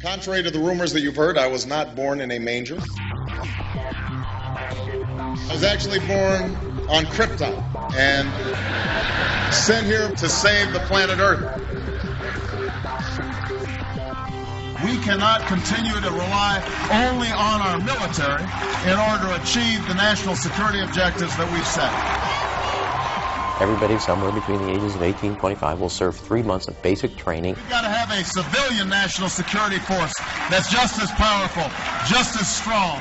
Contrary to the rumors that you've heard, I was not born in a manger. I was actually born on Krypton and sent here to save the planet Earth. We cannot continue to rely only on our military in order to achieve the national security objectives that we've set. Everybody somewhere between the ages of 18 and 25 will serve 3 months of basic training. We've got to have a civilian national security force that's just as powerful, just as strong.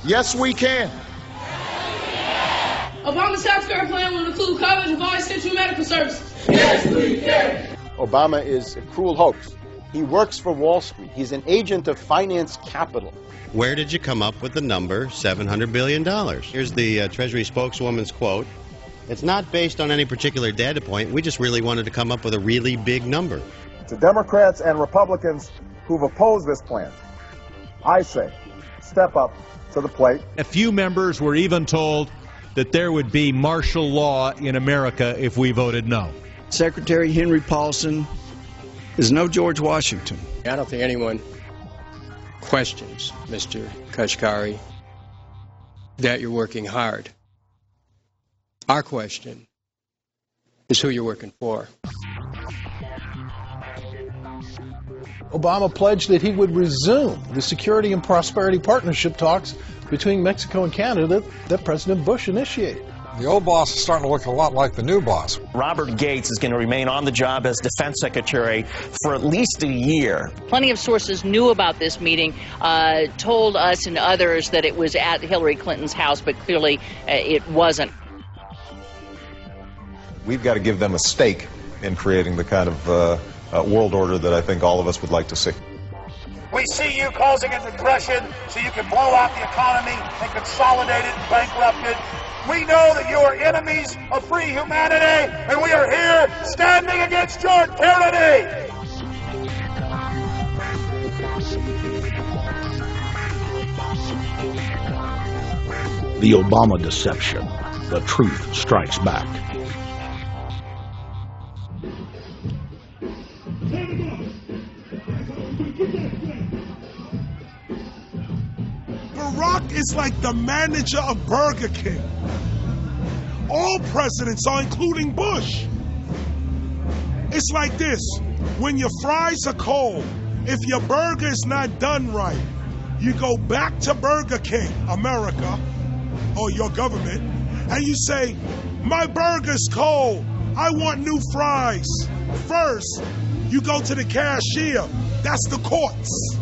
Yes, we can. Obama's health care plan will include coverage of all essential medical services. Yes, we can. Obama is a cruel hoax. He works for Wall Street. He's an agent of finance capital. Where did you come up with the number $700 billion? Here's the Treasury spokeswoman's quote. It's not based on any particular data point. We just really wanted to come up with a really big number. To Democrats and Republicans who've opposed this plan, I say, step up to the plate. A few members were even told that there would be martial law in America if we voted no. Secretary Henry Paulson is no George Washington. I don't think anyone questions, Mr. Kashkari, that you're working hard. Our question is who you're working for. Obama pledged that he would resume the Security and Prosperity Partnership talks between Mexico and Canada that President Bush initiated. The old boss is starting to look a lot like the new boss. Robert Gates is going to remain on the job as Defense Secretary for at least a year. Plenty of sources knew about this meeting, told us and others that it was at Hillary Clinton's house, but clearly it wasn't. We've got to give them a stake in creating the kind of world order that I think all of us would like to see. We see you causing a depression so you can blow out the economy and consolidate it and bankrupt it. We know that you are enemies of free humanity, and we are here standing against your tyranny. The Obama deception. The truth strikes back. Barack is like the manager of Burger King. All presidents are, including Bush. It's like this. When your fries are cold, if your burger is not done right, you go back to Burger King, America, or your government, and you say, my burger's cold. I want new fries. First, you go to the cashier. That's the courts.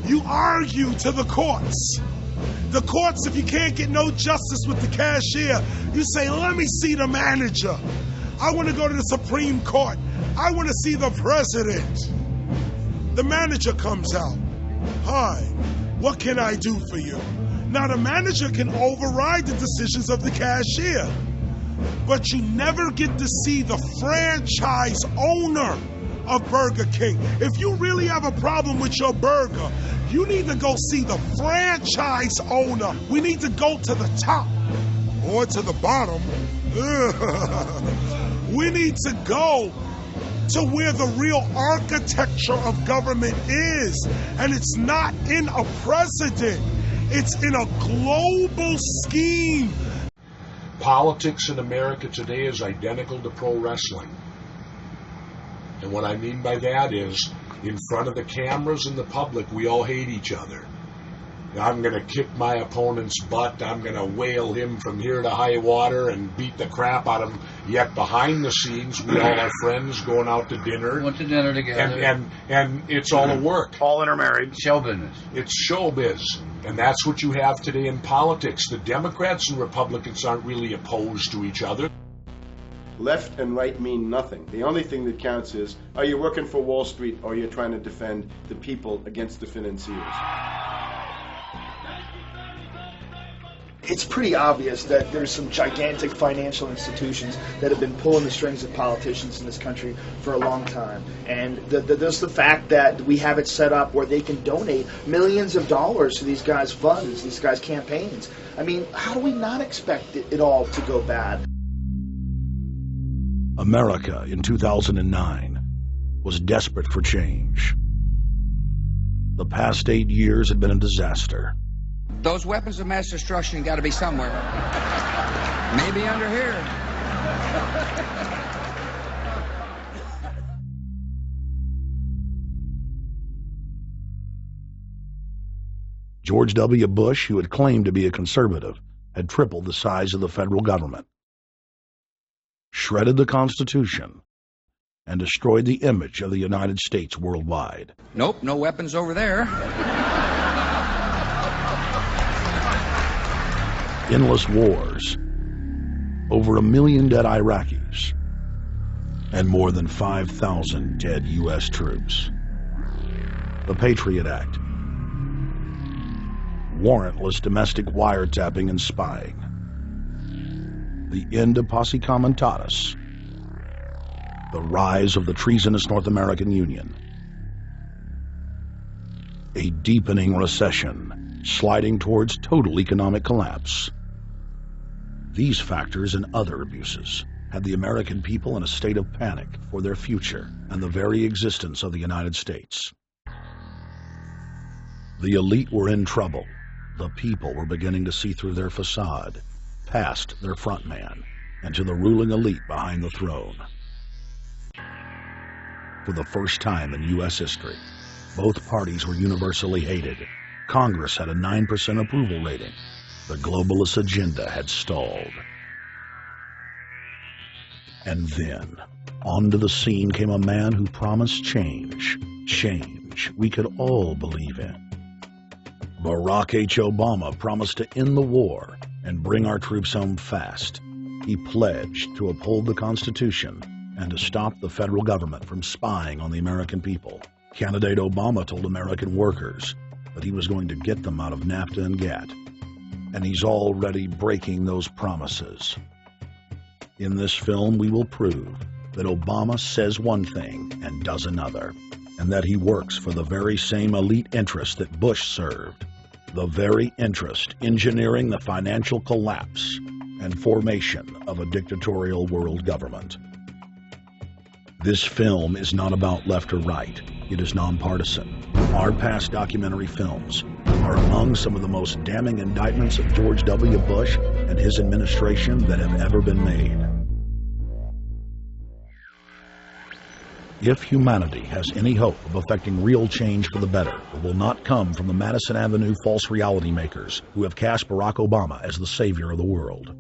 You argue to the courts. The courts, if you can't get no justice with the cashier, you say, let me see the manager. I want to go to the Supreme Court. I want to see the president. The manager comes out. Hi, what can I do for you? Now the manager can override the decisions of the cashier, but you never get to see the franchise owner of Burger King. If you really have a problem with your burger, you need to go see the franchise owner. We need to go to the top or to the bottom. We need to go to where the real architecture of government is. And it's not in a president. It's in a global scheme. Politics in America today is identical to pro wrestling. And what I mean by that is, in front of the cameras and the public, we all hate each other. I'm going to kick my opponent's butt. I'm going to whale him from here to high water and beat the crap out of him. Yet behind the scenes, we all are friends going out to dinner. Went to dinner together. And it's all a work. All intermarried. Show business. It's showbiz. And that's what you have today in politics. The Democrats and Republicans aren't really opposed to each other. Left and right mean nothing. The only thing that counts is, are you working for Wall Street or are you trying to defend the people against the financiers? It's pretty obvious that there's some gigantic financial institutions that have been pulling the strings of politicians in this country for a long time. And there's the fact that we have it set up where they can donate millions of dollars to these guys' funds, these guys' campaigns. I mean, how do we not expect it all to go bad? America in 2009 was desperate for change. The past 8 years had been a disaster. Those weapons of mass destruction got to be somewhere. Maybe under here. George W. Bush, who had claimed to be a conservative, had tripled the size of the federal government, shredded the Constitution, and destroyed the image of the United States worldwide. Nope, no weapons over there. Endless wars, over 1 million dead Iraqis, and more than 5,000 dead U.S. troops. The Patriot Act, warrantless domestic wiretapping and spying, the end of posse comitatus, the rise of the treasonous North American Union, a deepening recession sliding towards total economic collapse. These factors and other abuses had the American people in a state of panic for their future and the very existence of the United States. The elite were in trouble. The people were beginning to see through their facade, past their front man, and to the ruling elite behind the throne. For the first time in U.S. history, both parties were universally hated. Congress had a 9% approval rating. The globalist agenda had stalled. And then, onto the scene came a man who promised change. Change we could all believe in. Barack H. Obama promised to end the war and bring our troops home fast. He pledged to uphold the Constitution and to stop the federal government from spying on the American people. Candidate Obama told American workers that he was going to get them out of NAFTA and GATT, and he's already breaking those promises. In this film, we will prove that Obama says one thing and does another, and that he works for the very same elite interest that Bush served, the very interest engineering the financial collapse and formation of a dictatorial world government. This film is not about left or right. It is nonpartisan. Our past documentary films are among some of the most damning indictments of George W. Bush and his administration that have ever been made. If humanity has any hope of effecting real change for the better, it will not come from the Madison Avenue false reality makers who have cast Barack Obama as the savior of the world.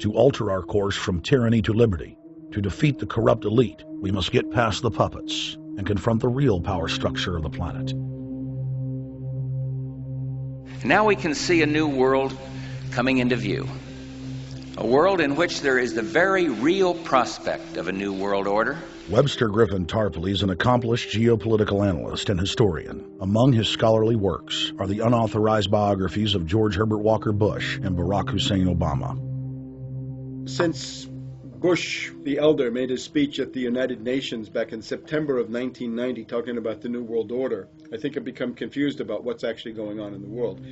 To alter our course from tyranny to liberty, to defeat the corrupt elite, we must get past the puppets and confront the real power structure of the planet. Now we can see a new world coming into view. A world in which there is the very real prospect of a new world order. Webster Griffin Tarpley is an accomplished geopolitical analyst and historian. Among his scholarly works are the unauthorized biographies of George Herbert Walker Bush and Barack Hussein Obama. Since Bush the elder made his speech at the United Nations back in September of 1990 talking about the New World Order, I think I've become confused about what's actually going on in the world.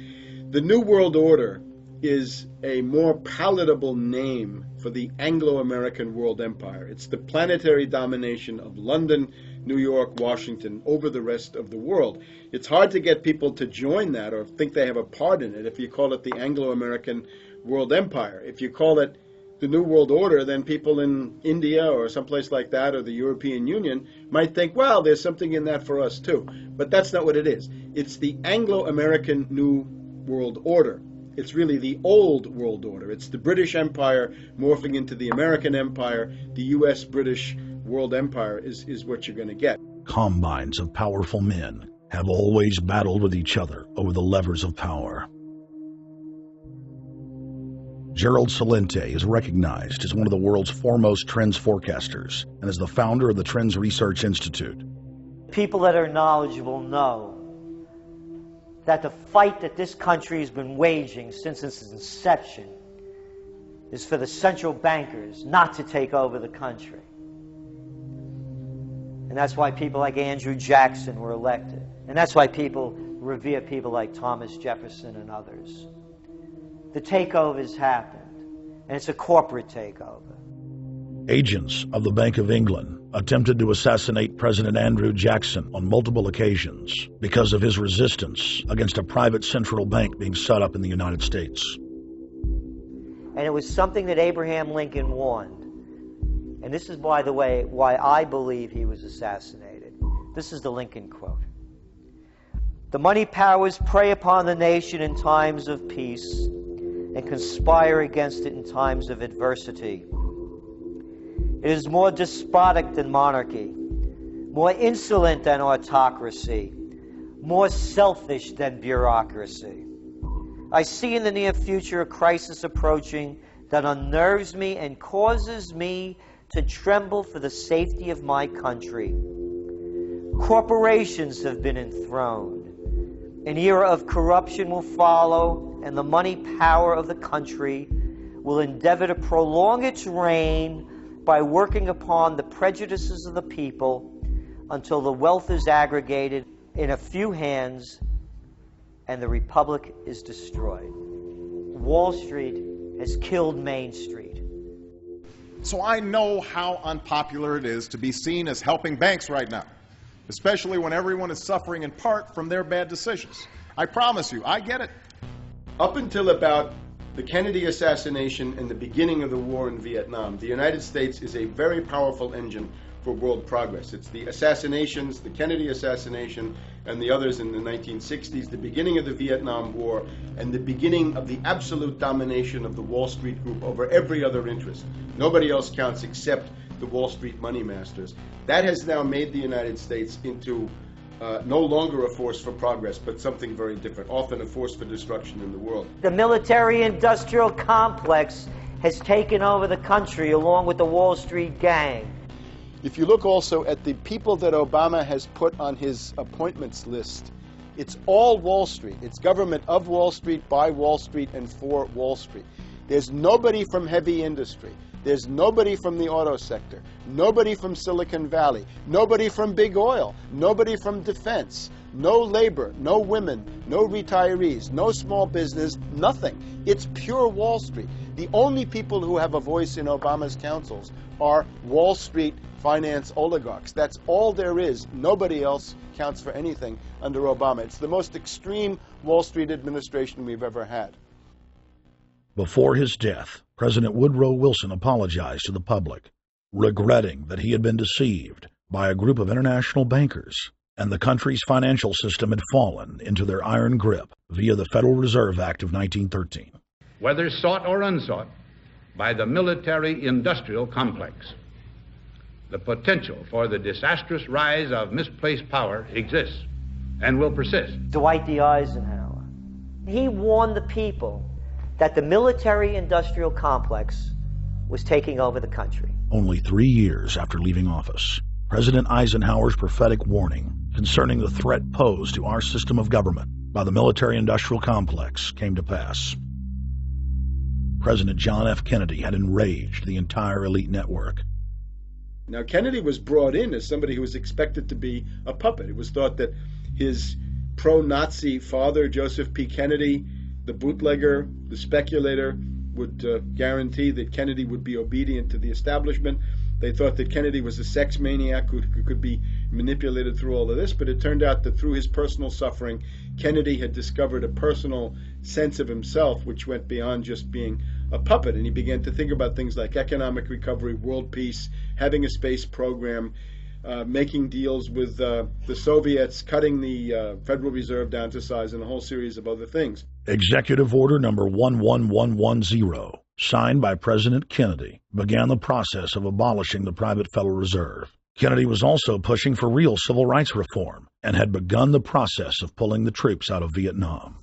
The New World Order is a more palatable name for the Anglo-American world empire. It's the planetary domination of London, New York, Washington over the rest of the world. It's hard to get people to join that or think they have a part in it if you call it the Anglo-American world empire. If you call it the New World Order, then people in India or someplace like that or the European Union might think, well, there's something in that for us too. But that's not what it is. It's the Anglo-American New World Order. It's really the old world order. It's the British Empire morphing into the American Empire. The U.S.-British world empire is what you're going to get. Combines of powerful men have always battled with each other over the levers of power. Gerald Celente is recognized as one of the world's foremost trends forecasters and is the founder of the Trends Research Institute. People that are knowledgeable know that the fight that this country has been waging since its inception is for the central bankers not to take over the country. And that's why people like Andrew Jackson were elected. And that's why people revere people like Thomas Jefferson and others. The takeover has happened, and it's a corporate takeover. Agents of the Bank of England attempted to assassinate President Andrew Jackson on multiple occasions because of his resistance against a private central bank being set up in the United States. And it was something that Abraham Lincoln warned. And this is, by the way, why I believe he was assassinated. This is the Lincoln quote. The money powers prey upon the nation in times of peace and conspire against it in times of adversity. It is more despotic than monarchy, more insolent than autocracy, more selfish than bureaucracy. I see in the near future a crisis approaching that unnerves me and causes me to tremble for the safety of my country. Corporations have been enthroned. An era of corruption will follow, and the money power of the country will endeavor to prolong its reign by working upon the prejudices of the people until the wealth is aggregated in a few hands and the republic is destroyed. Wall Street has killed Main Street. So I know how unpopular it is to be seen as helping banks right now, especially when everyone is suffering in part from their bad decisions. I promise you, I get it. Up until about the Kennedy assassination and the beginning of the war in Vietnam, the United States is a very powerful engine for world progress. It's the assassinations, the Kennedy assassination, and the others in the 1960s, the beginning of the Vietnam War, and the beginning of the absolute domination of the Wall Street group over every other interest. Nobody else counts except the Wall Street money masters. That has now made the United States into no longer a force for progress, but something very different, often a force for destruction in the world. The military-industrial complex has taken over the country along with the Wall Street gang. If you look also at the people that Obama has put on his appointments list, it's all Wall Street. It's government of Wall Street, by Wall Street, and for Wall Street. There's nobody from heavy industry. There's nobody from the auto sector, nobody from Silicon Valley, nobody from big oil, nobody from defense, no labor, no women, no retirees, no small business, nothing. It's pure Wall Street. The only people who have a voice in Obama's councils are Wall Street finance oligarchs. That's all there is. Nobody else counts for anything under Obama. It's the most extreme Wall Street administration we've ever had. Before his death, President Woodrow Wilson apologized to the public, regretting that he had been deceived by a group of international bankers and the country's financial system had fallen into their iron grip via the Federal Reserve Act of 1913. Whether sought or unsought by the military-industrial complex, the potential for the disastrous rise of misplaced power exists and will persist. Dwight D. Eisenhower, he warned the people that the military-industrial complex was taking over the country. Only 3 years after leaving office, President Eisenhower's prophetic warning concerning the threat posed to our system of government by the military-industrial complex came to pass. President John F. Kennedy had enraged the entire elite network. Now, Kennedy was brought in as somebody who was expected to be a puppet. It was thought that his pro-Nazi father, Joseph P. Kennedy, the bootlegger, the speculator, would guarantee that Kennedy would be obedient to the establishment. They thought that Kennedy was a sex maniac who could be manipulated through all of this, but it turned out that through his personal suffering, Kennedy had discovered a personal sense of himself which went beyond just being a puppet, and he began to think about things like economic recovery, world peace, having a space program, making deals with the Soviets, cutting the Federal Reserve down to size, and a whole series of other things. Executive Order number 11110, signed by President Kennedy, began the process of abolishing the private Federal Reserve. Kennedy was also pushing for real civil rights reform and had begun the process of pulling the troops out of Vietnam.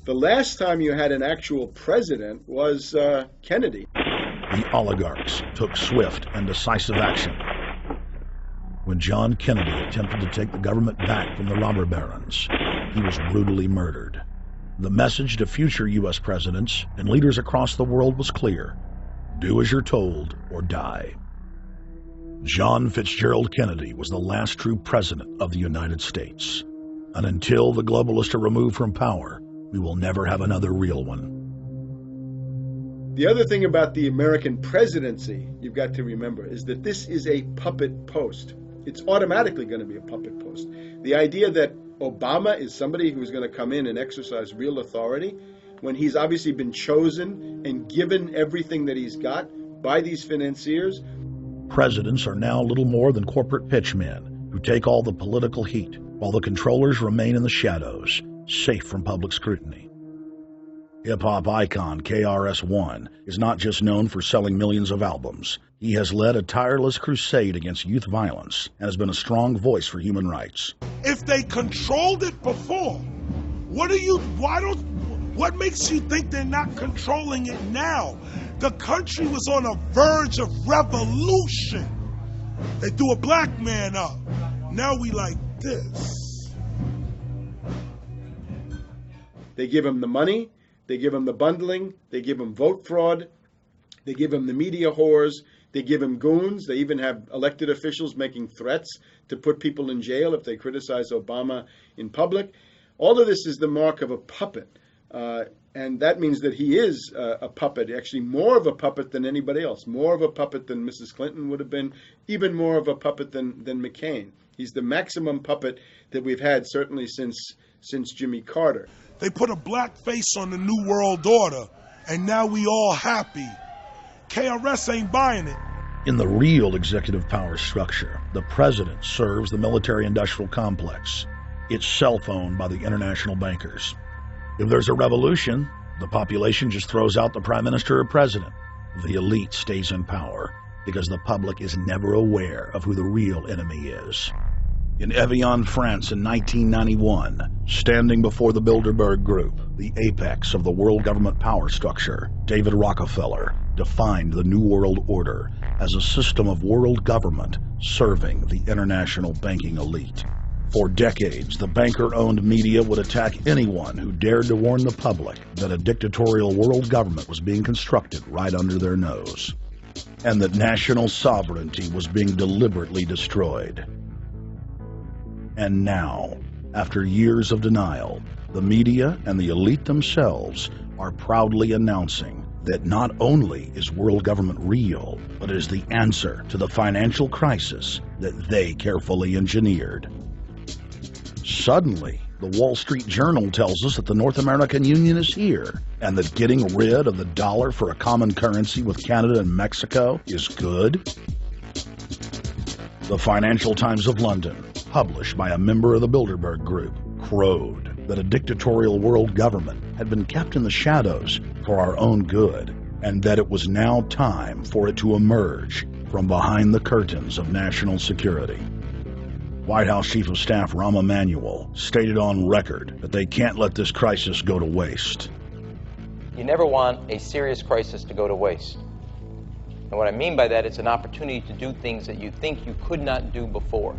The last time you had an actual president was Kennedy. The oligarchs took swift and decisive action. When John Kennedy attempted to take the government back from the robber barons, he was brutally murdered. The message to future U.S. presidents and leaders across the world was clear: do as you're told or die. John Fitzgerald Kennedy was the last true president of the United States. And until the globalists are removed from power, we will never have another real one. The other thing about the American presidency you've got to remember is that this is a puppet post. It's automatically going to be a puppet post. The idea that Obama is somebody who's going to come in and exercise real authority when he's obviously been chosen and given everything that he's got by these financiers. Presidents are now little more than corporate pitchmen who take all the political heat, while the controllers remain in the shadows, safe from public scrutiny. Hip-hop icon KRS-One is not just known for selling millions of albums. He has led a tireless crusade against youth violence and has been a strong voice for human rights. If they controlled it before, what makes you think they're not controlling it now? The country was on a verge of revolution. They threw a black man up. Now we like this. They give him the money, they give him the bundling, they give him vote fraud, they give him the media whores, they give him goons, they even have elected officials making threats to put people in jail if they criticize Obama in public. All of this is the mark of a puppet. And that means that he is a puppet, actually more of a puppet than anybody else, more of a puppet than Mrs. Clinton would have been, even more of a puppet than McCain. He's the maximum puppet that we've had certainly since Jimmy Carter. They put a black face on the New World Order, and now we all happy. KRS ain't buying it. In the real executive power structure, the president serves the military-industrial complex. It's cell-phoned by the international bankers. If there's a revolution, the population just throws out the prime minister or president. The elite stays in power because the public is never aware of who the real enemy is. In Evian, France in 1991, standing before the Bilderberg Group, the apex of the world government power structure, David Rockefeller defined the New World Order as a system of world government serving the international banking elite. For decades, the banker-owned media would attack anyone who dared to warn the public that a dictatorial world government was being constructed right under their nose, and that national sovereignty was being deliberately destroyed. And now, after years of denial, the media and the elite themselves are proudly announcing that not only is world government real, but is the answer to the financial crisis that they carefully engineered. Suddenly, the Wall Street Journal tells us that the North American Union is here, and that getting rid of the dollar for a common currency with Canada and Mexico is good. The Financial Times of London, published by a member of the Bilderberg Group, crowed that a dictatorial world government had been kept in the shadows for our own good, and that it was now time for it to emerge from behind the curtains of national security. White House Chief of Staff Rahm Emanuel stated on record that they can't let this crisis go to waste. You never want a serious crisis to go to waste. And what I mean by that, it's an opportunity to do things that you think you could not do before.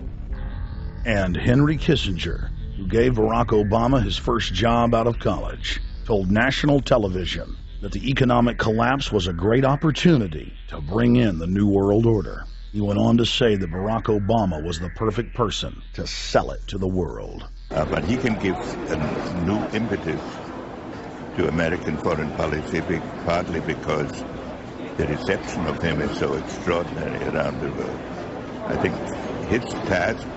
And Henry Kissinger, who gave Barack Obama his first job out of college, told national television that the economic collapse was a great opportunity to bring in the New World Order. He went on to say that Barack Obama was the perfect person to sell it to the world. But he can give a new impetus to American foreign policy, partly because the reception of him is so extraordinary around the world. I think his task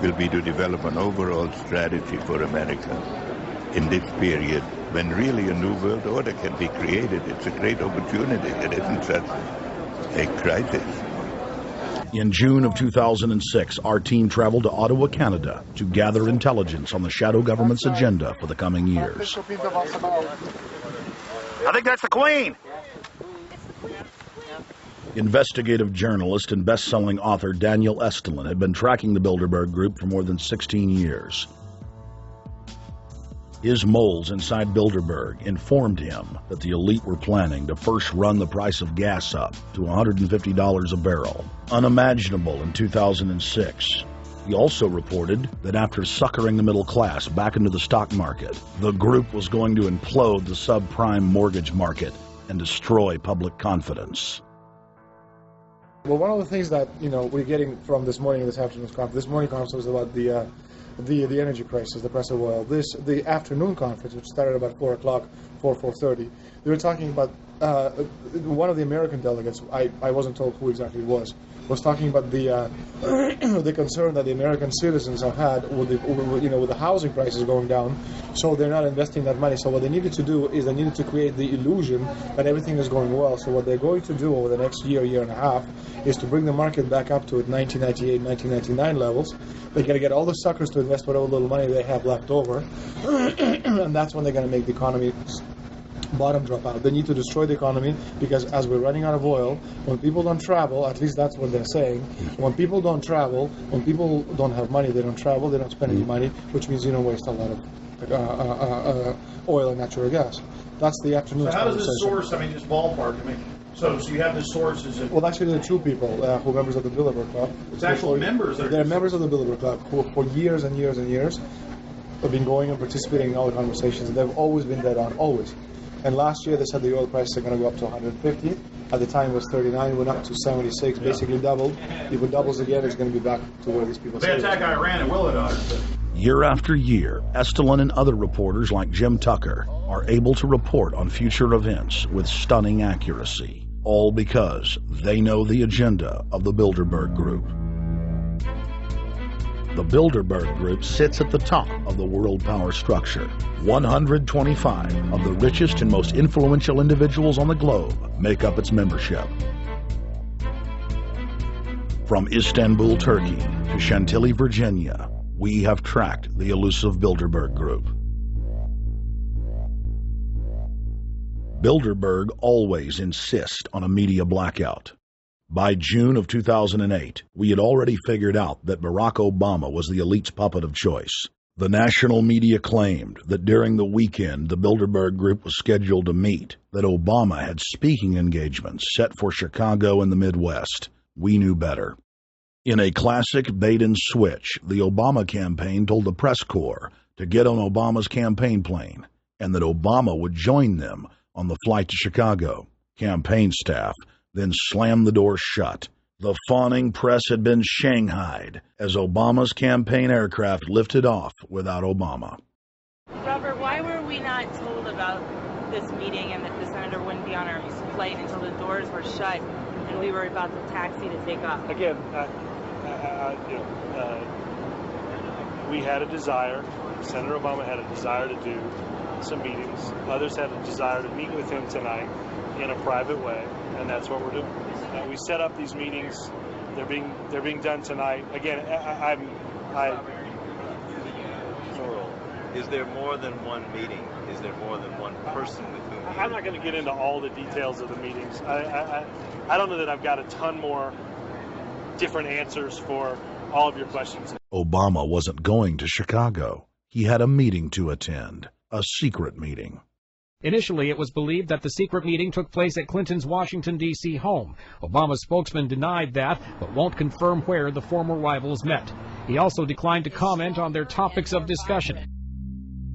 will be to develop an overall strategy for America in this period when really a new world order can be created. It's a great opportunity. It isn't such a crisis. In June of 2006, our team traveled to Ottawa, Canada, to gather intelligence on the shadow government's agenda for the coming years. I think that's the Queen. Investigative journalist and best-selling author Daniel Estulin had been tracking the Bilderberg Group for more than 16 years. His moles inside Bilderberg informed him that the elite were planning to first run the price of gas up to $150 a barrel, unimaginable in 2006. He also reported that after suckering the middle class back into the stock market, the group was going to implode the subprime mortgage market and destroy public confidence. Well, one of the things that we're getting from this morning's conference was about the energy crisis, the price of oil. The afternoon conference, which started about 4 o'clock, 4:30, they were talking about one of the American delegates, I wasn't told who exactly it was talking about the the concern that the American citizens have had with the housing prices going down, so they're not investing that money. So what they needed to do is they needed to create the illusion that everything is going well. So what they're going to do over the next year and a half is to bring the market back up to 1998, 1999 levels. They're going to get all the suckers to invest whatever little money they have left over, and that's when they're going to make the economy bottom drop out. They need to destroy the economy because as we're running out of oil, when people don't travel, at least that's what they're saying, when people don't travel, when people don't have money, they don't travel, they don't spend any money, which means you don't waste a lot of oil and natural gas. That's the afternoon. So how does this source, I mean, just ballpark, I mean, so you have the sources of... Well, actually, there are two people who are members of the Bilderberg Club. It's actual members that are... They're members of the Bilderberg Club who for years and years and years have been going and participating in all the conversations, and they've always been dead on, always. And last year they said the oil prices are going to go up to 150. At the time it was 39, went up to 76, basically doubled. If it doubles again, it's going to be back to where these people say. They attack Iran and will it? Year after year, Estelin and other reporters like Jim Tucker are able to report on future events with stunning accuracy, all because they know the agenda of the Bilderberg Group. The Bilderberg Group sits at the top of the world power structure. 125 of the richest and most influential individuals on the globe make up its membership. From Istanbul, Turkey to Chantilly, Virginia, we have tracked the elusive Bilderberg Group. Bilderberg always insist on a media blackout. By June of 2008, we had already figured out that Barack Obama was the elite's puppet of choice. The national media claimed that during the weekend the Bilderberg Group was scheduled to meet, that Obama had speaking engagements set for Chicago and the Midwest. We knew better. In a classic bait-and-switch, the Obama campaign told the press corps to get on Obama's campaign plane, and that Obama would join them on the flight to Chicago. Campaign staff then slammed the door shut. The fawning press had been shanghaied as Obama's campaign aircraft lifted off without Obama. Robert, why were we not told about this meeting and that the senator wouldn't be on our flight until the doors were shut and we were about to taxi to take off? Again, we had a desire, Senator Obama had a desire to do some meetings. Others had a desire to meet with him tonight in a private way, and that's what we're doing. We set up these meetings. They're being done tonight. Again, Is there more than one meeting? Is there more than one person with whom? I'm not going to get into all the details of the meetings. I don't know that I've got a ton more different answers for all of your questions. Obama wasn't going to Chicago. He had a meeting to attend, a secret meeting. Initially, it was believed that the secret meeting took place at Clinton's Washington, D.C. home. Obama's spokesman denied that, but won't confirm where the former rivals met. He also declined to comment on their topics of discussion.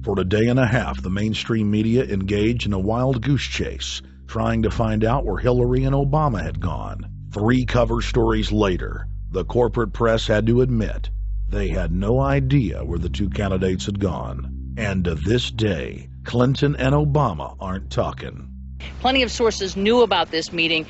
For a day and a half, the mainstream media engaged in a wild goose chase, trying to find out where Hillary and Obama had gone. 3 cover stories later, the corporate press had to admit they had no idea where the 2 candidates had gone. And to this day, Clinton and Obama aren't talking. Plenty of sources knew about this meeting,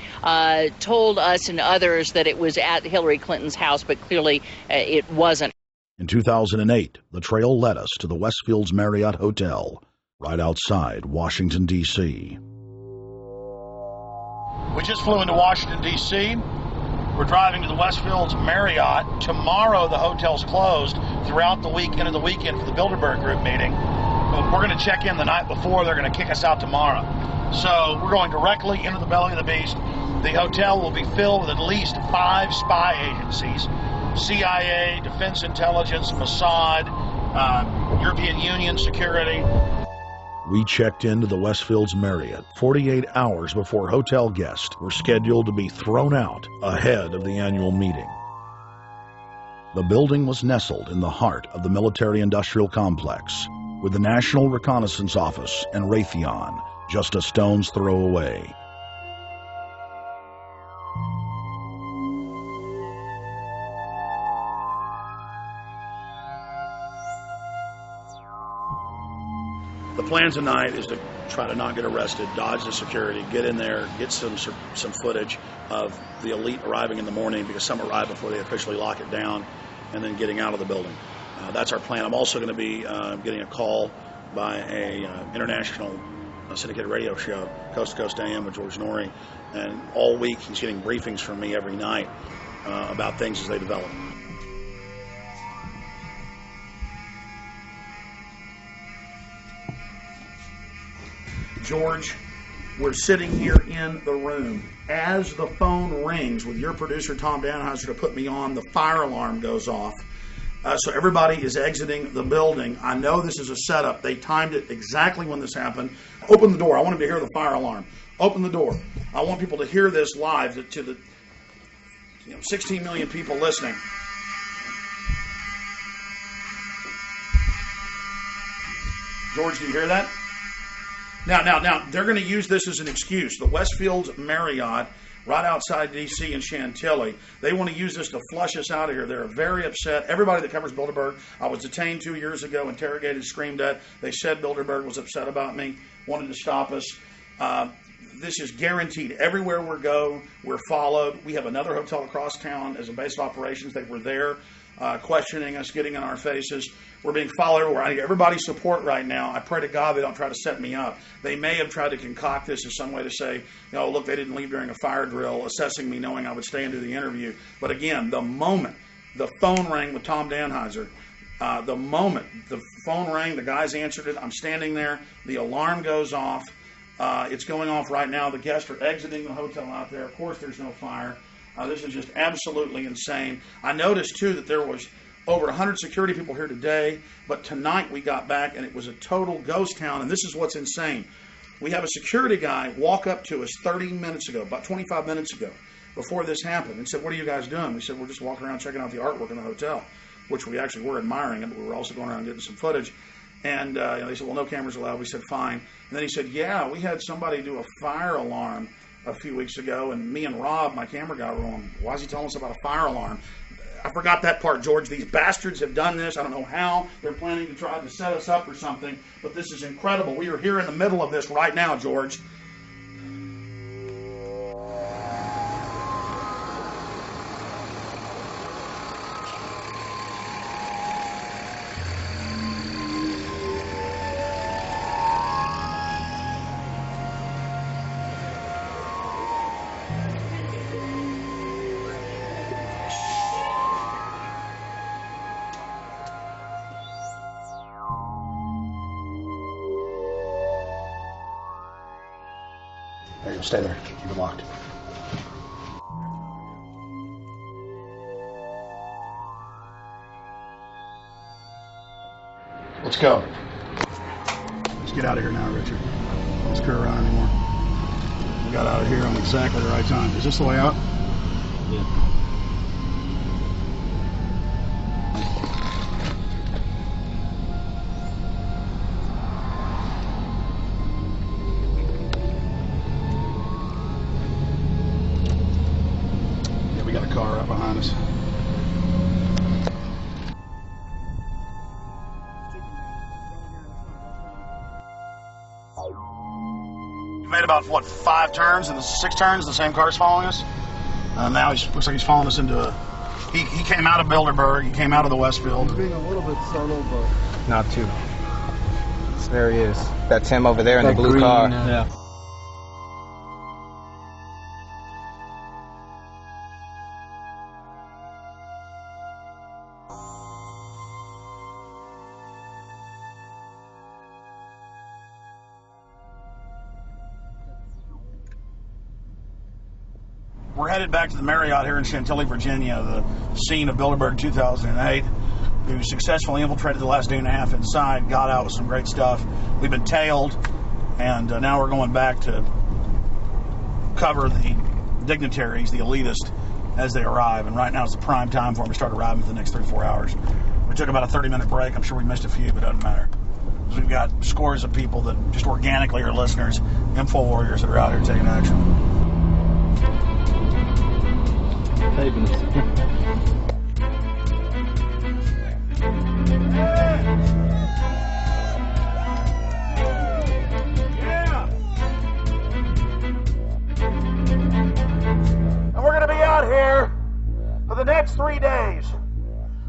told us and others that it was at Hillary Clinton's house, but clearly it wasn't. In 2008, the trail led us to the Westfields Marriott Hotel, right outside Washington, D.C. We just flew into Washington, D.C. We're driving to the Westfields Marriott. Tomorrow, the hotel's closed throughout the week into the weekend for the Bilderberg Group meeting. We're going to check in the night before. They're going to kick us out tomorrow. So we're going directly into the belly of the beast. The hotel will be filled with at least 5 spy agencies: CIA, Defense Intelligence, Mossad, European Union security. We checked into the Westfields Marriott 48 hours before hotel guests were scheduled to be thrown out ahead of the annual meeting. The building was nestled in the heart of the military-industrial complex, with the National Reconnaissance Office and Raytheon just a stone's throw away. The plan tonight is to try to not get arrested, dodge the security, get in there, get some footage of the elite arriving in the morning, because some arrive before they officially lock it down, and then getting out of the building. That's our plan. I'm also going to be getting a call by a international syndicated radio show, Coast to Coast AM with George Norrie, and all week he's getting briefings from me every night about things as they develop. George, we're sitting here in the room. As the phone rings with your producer, Tom Danheiser, to put me on, the fire alarm goes off. So everybody is exiting the building. I know this is a setup. They timed it exactly when this happened. Open the door. I want them to hear the fire alarm. Open the door. I want people to hear this live to the 16 million people listening. George, do you hear that? Now, they're going to use this as an excuse. The Westfield Marriott, right outside D.C. in Chantilly, they want to use this to flush us out of here. They're very upset. Everybody that covers Bilderberg, I was detained 2 years ago, interrogated, screamed at. They said Bilderberg was upset about me, wanted to stop us. This is guaranteed. Everywhere we go, we're followed. We have another hotel across town as a base of operations. They were there questioning us, getting in our faces. We're being followed everywhere. I need everybody's support right now. I pray to God they don't try to set me up. They may have tried to concoct this as some way to say, look, they didn't leave during a fire drill, assessing me knowing I would stay and do the interview. But again, the moment the phone rang with Tom Danheiser, the moment the phone rang, the guys answered it, I'm standing there, the alarm goes off. It's going off right now. The guests are exiting the hotel out there. Of course, there's no fire. This is just absolutely insane. I noticed, too, that there was over 100 security people here today, but tonight we got back and it was a total ghost town, and this is what's insane. We have a security guy walk up to us 30 minutes ago, about 25 minutes ago, before this happened, and said, "What are you guys doing?" We said, "We're just walking around checking out the artwork in the hotel," which we actually were admiring it, but we were also going around getting some footage. And they said, "Well, no cameras allowed." We said, "Fine." And then he said, "Yeah, we had somebody do a fire alarm a few weeks ago, and me and Rob, my camera guy, were on. Why is he telling us about a fire alarm?" I forgot that part, George. These bastards have done this. I don't know how. They're planning to try to set us up or something, but this is incredible. We are here in the middle of this right now, George. Hey, stay there. Keep it locked. Let's go. Let's get out of here now, Richard. Don't screw around anymore. We got out of here on exactly the right time. Is this the way out? Yeah. Car right behind us. We made about, 5 turns and 6 turns, the same car's following us. Now he looks like he's following us into a... He came out of Bilderberg, he came out of the Westfield. He's being a little bit subtle, but... Not too. So there he is. That's him over there in the blue green, car. Yeah. We're headed back to the Marriott here in Chantilly, Virginia, the scene of Bilderberg 2008. We successfully infiltrated the last day and a half inside, got out with some great stuff. We've been tailed, and now we're going back to cover the dignitaries, the elitists, as they arrive. And right now is the prime time for them to start arriving for the next 3 or 4 hours. We took about a 30-minute break. I'm sure we missed a few, but it doesn't matter. Because we've got scores of people that just organically are listeners, info warriors that are out here taking action.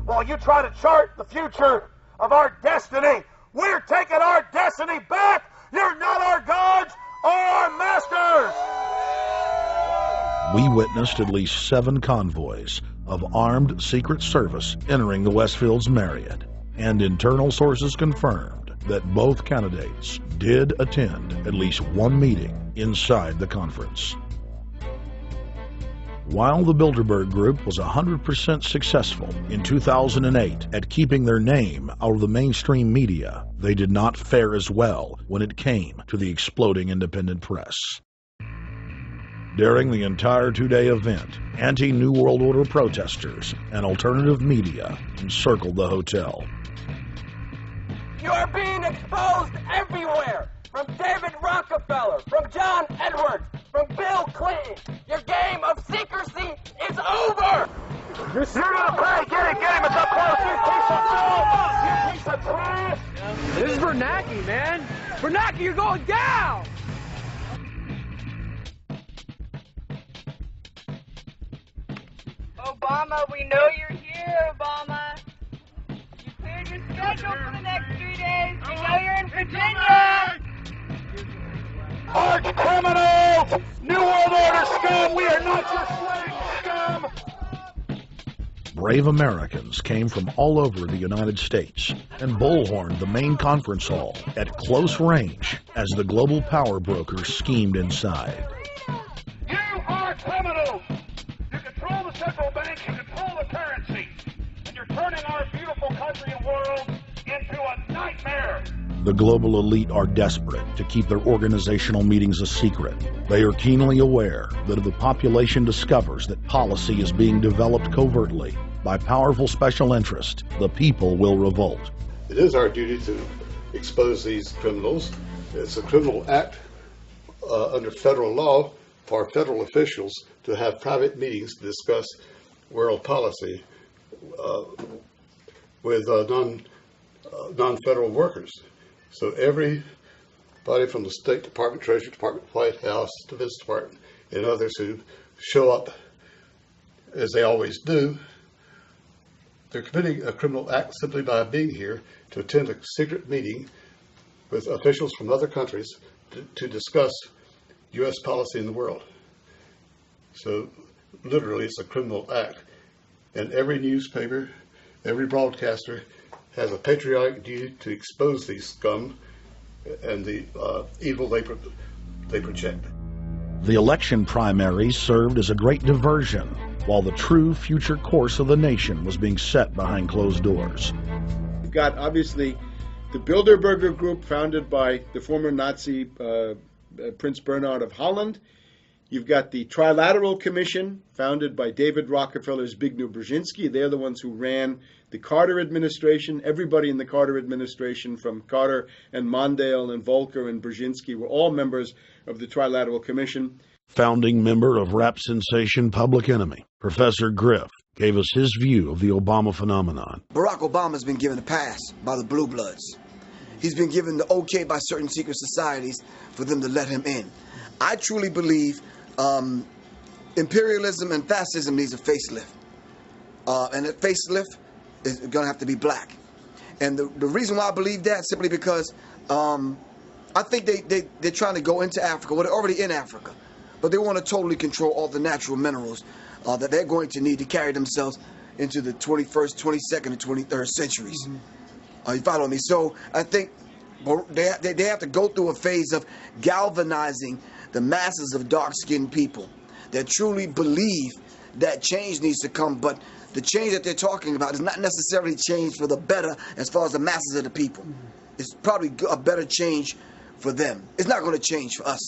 while you try to chart the future of our destiny. We're taking our destiny back. You're not our gods or our masters. We witnessed at least 7 convoys of armed Secret Service entering the Westfield's Marriott, and internal sources confirmed that both candidates did attend at least one meeting inside the conference. While the Bilderberg Group was 100% successful in 2008 at keeping their name out of the mainstream media, they did not fare as well when it came to the exploding independent press. During the entire 2-day event, anti-New World Order protesters and alternative media encircled the hotel. You are being exposed everywhere! From David Rockefeller, from John Edwards, from Bill Clinton. Your game of secrecy is over! You're gonna play getting game is up close, you piece of filth! You piece of trash! This is Bernanke, man! Bernanke, you're going down! Obama, we know you're here, Obama. You cleared your schedule for the next 3 days. We know you're in Virginia. Arch criminals! New World Order scum! We are not your slave scum! Brave Americans came from all over the United States and bullhorned the main conference hall at close range as the global power brokers schemed inside. You are criminals! You control the central bank, you control the currency, and you're turning our beautiful country and world into a nightmare! The global elite are desperate to keep their organizational meetings a secret. They are keenly aware that if the population discovers that policy is being developed covertly by powerful special interest, the people will revolt. It is our duty to expose these criminals. It's a criminal act under federal law for federal officials to have private meetings to discuss world policy with non-federal workers. So everybody from the State Department, Treasury Department, White House, Defense Department, and others who show up, as they always do, they're committing a criminal act simply by being here to attend a secret meeting with officials from other countries to discuss U.S. policy in the world. So literally it's a criminal act. And every newspaper, every broadcaster has a patriotic duty to expose these scum and the evil they project. The election primaries served as a great diversion, while the true future course of the nation was being set behind closed doors. You've got, obviously, the Bilderberger Group, founded by the former Nazi Prince Bernhard of Holland. You've got the Trilateral Commission, founded by David Rockefeller's Zbigniew Brzezinski. They're the ones who ran the Carter administration. Everybody in the Carter administration, from Carter and Mondale and Volcker and Brzezinski, were all members of the Trilateral Commission. Founding member of rap sensation Public Enemy, Professor Griff, gave us his view of the Obama phenomenon. Barack Obama's been given a pass by the Blue Bloods. He's been given the okay by certain secret societies for them to let him in. I truly believe imperialism and fascism needs a facelift. And that facelift is going to have to be black. And the reason why I believe that is simply because I think they're trying to go into Africa. Well, they're already in Africa. But they want to totally control all the natural minerals that they're going to need to carry themselves into the 21st, 22nd, and 23rd centuries. Mm-hmm. You follow me? So I think they have to go through a phase of galvanizing the masses of dark-skinned people that truly believe that change needs to come, but the change that they're talking about is not necessarily change for the better as far as the masses of the people. It's probably a better change for them. It's not going to change for us,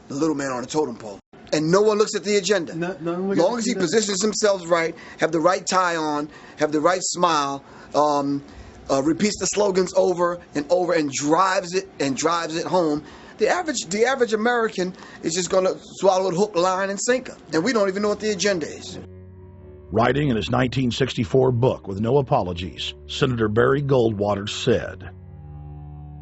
the little man on the totem pole. And no one looks at the agenda. As long as he positions himself right, have the right tie on, have the right smile, repeats the slogans over and over and drives it home, the average American is just going to swallow it hook, line, and sinker. And we don't even know what the agenda is. Writing in his 1964 book, With No Apologies, Senator Barry Goldwater said,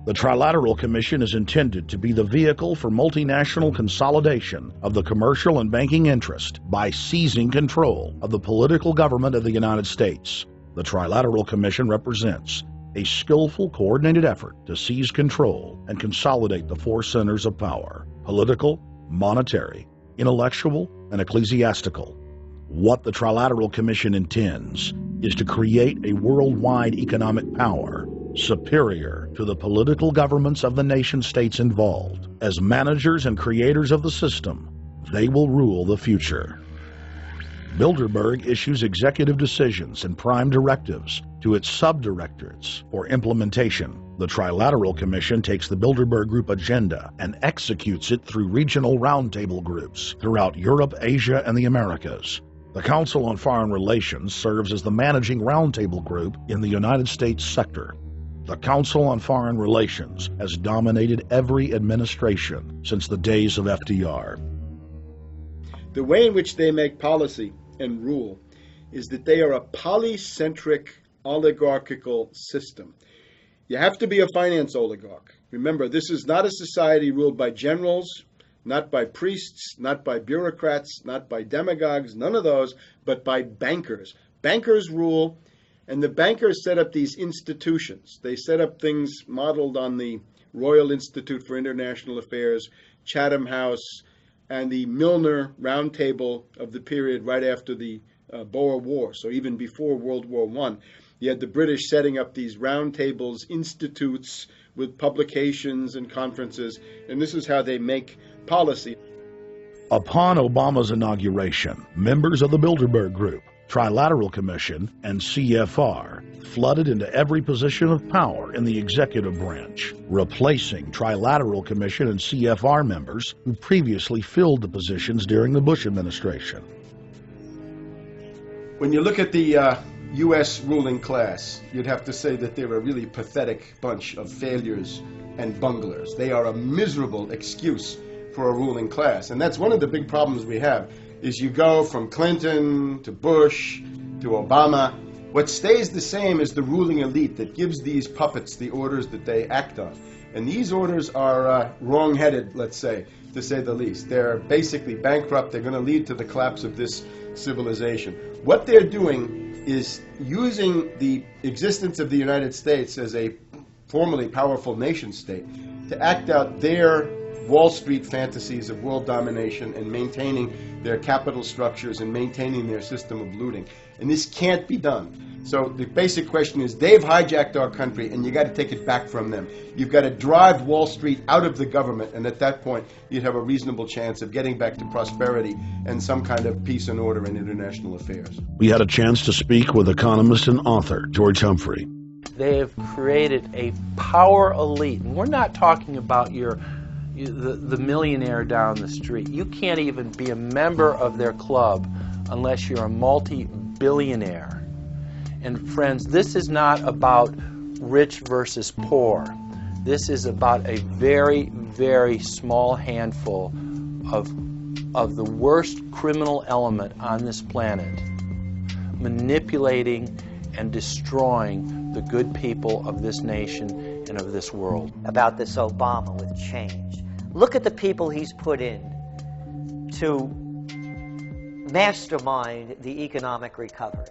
"The Trilateral Commission is intended to be the vehicle for multinational consolidation of the commercial and banking interest by seizing control of the political government of the United States. The Trilateral Commission represents a skillful, coordinated effort to seize control and consolidate the four centers of power: political, monetary, intellectual, and ecclesiastical. What the Trilateral Commission intends is to create a worldwide economic power superior to the political governments of the nation-states involved. As managers and creators of the system, they will rule the future. Bilderberg issues executive decisions and prime directives to its subdirectorates for implementation. The Trilateral Commission takes the Bilderberg Group agenda and executes it through regional roundtable groups throughout Europe, Asia, and the Americas. The Council on Foreign Relations serves as the managing roundtable group in the United States sector. The Council on Foreign Relations has dominated every administration since the days of FDR. The way in which they make policy and rule is that they are a polycentric oligarchical system. You have to be a finance oligarch. Remember, this is not a society ruled by generals, not by priests, not by bureaucrats, not by demagogues, none of those, but by bankers. Bankers rule, and the bankers set up these institutions. They set up things modeled on the Royal Institute for International Affairs, Chatham House, and the Milner Round Table of the period right after the Boer War, so even before World War I. You had the British setting up these round tables, institutes with publications and conferences, and this is how they make policy. Upon Obama's inauguration, members of the Bilderberg Group, Trilateral Commission, and CFR flooded into every position of power in the executive branch, replacing Trilateral Commission and CFR members who previously filled the positions during the Bush administration. When you look at the U.S. ruling class, you'd have to say that they're a really pathetic bunch of failures and bunglers. They are a miserable excuse for a ruling class. And that's one of the big problems we have, is you go from Clinton to Bush to Obama. What stays the same is the ruling elite that gives these puppets the orders that they act on. And these orders are wrong-headed, let's say the least. They're basically bankrupt. They're going to lead to the collapse of this civilization. What they're doing is using the existence of the United States as a formerly powerful nation state to act out their Wall Street fantasies of world domination and maintaining their capital structures and maintaining their system of looting. And this can't be done. So the basic question is, they've hijacked our country and you got to take it back from them. You've got to drive Wall Street out of the government, and at that point you'd have a reasonable chance of getting back to prosperity and some kind of peace and order in international affairs. We had a chance to speak with economist and author George Humphrey. They have created a power elite, and we're not talking about the millionaire down the street. You can't even be a member of their club unless you're a multi-billionaire. And friends, this is not about rich versus poor. This is about a very, very small handful of the worst criminal element on this planet, manipulating and destroying the good people of this nation and of this world. About this Obama with change. Look at the people he's put in to mastermind the economic recovery.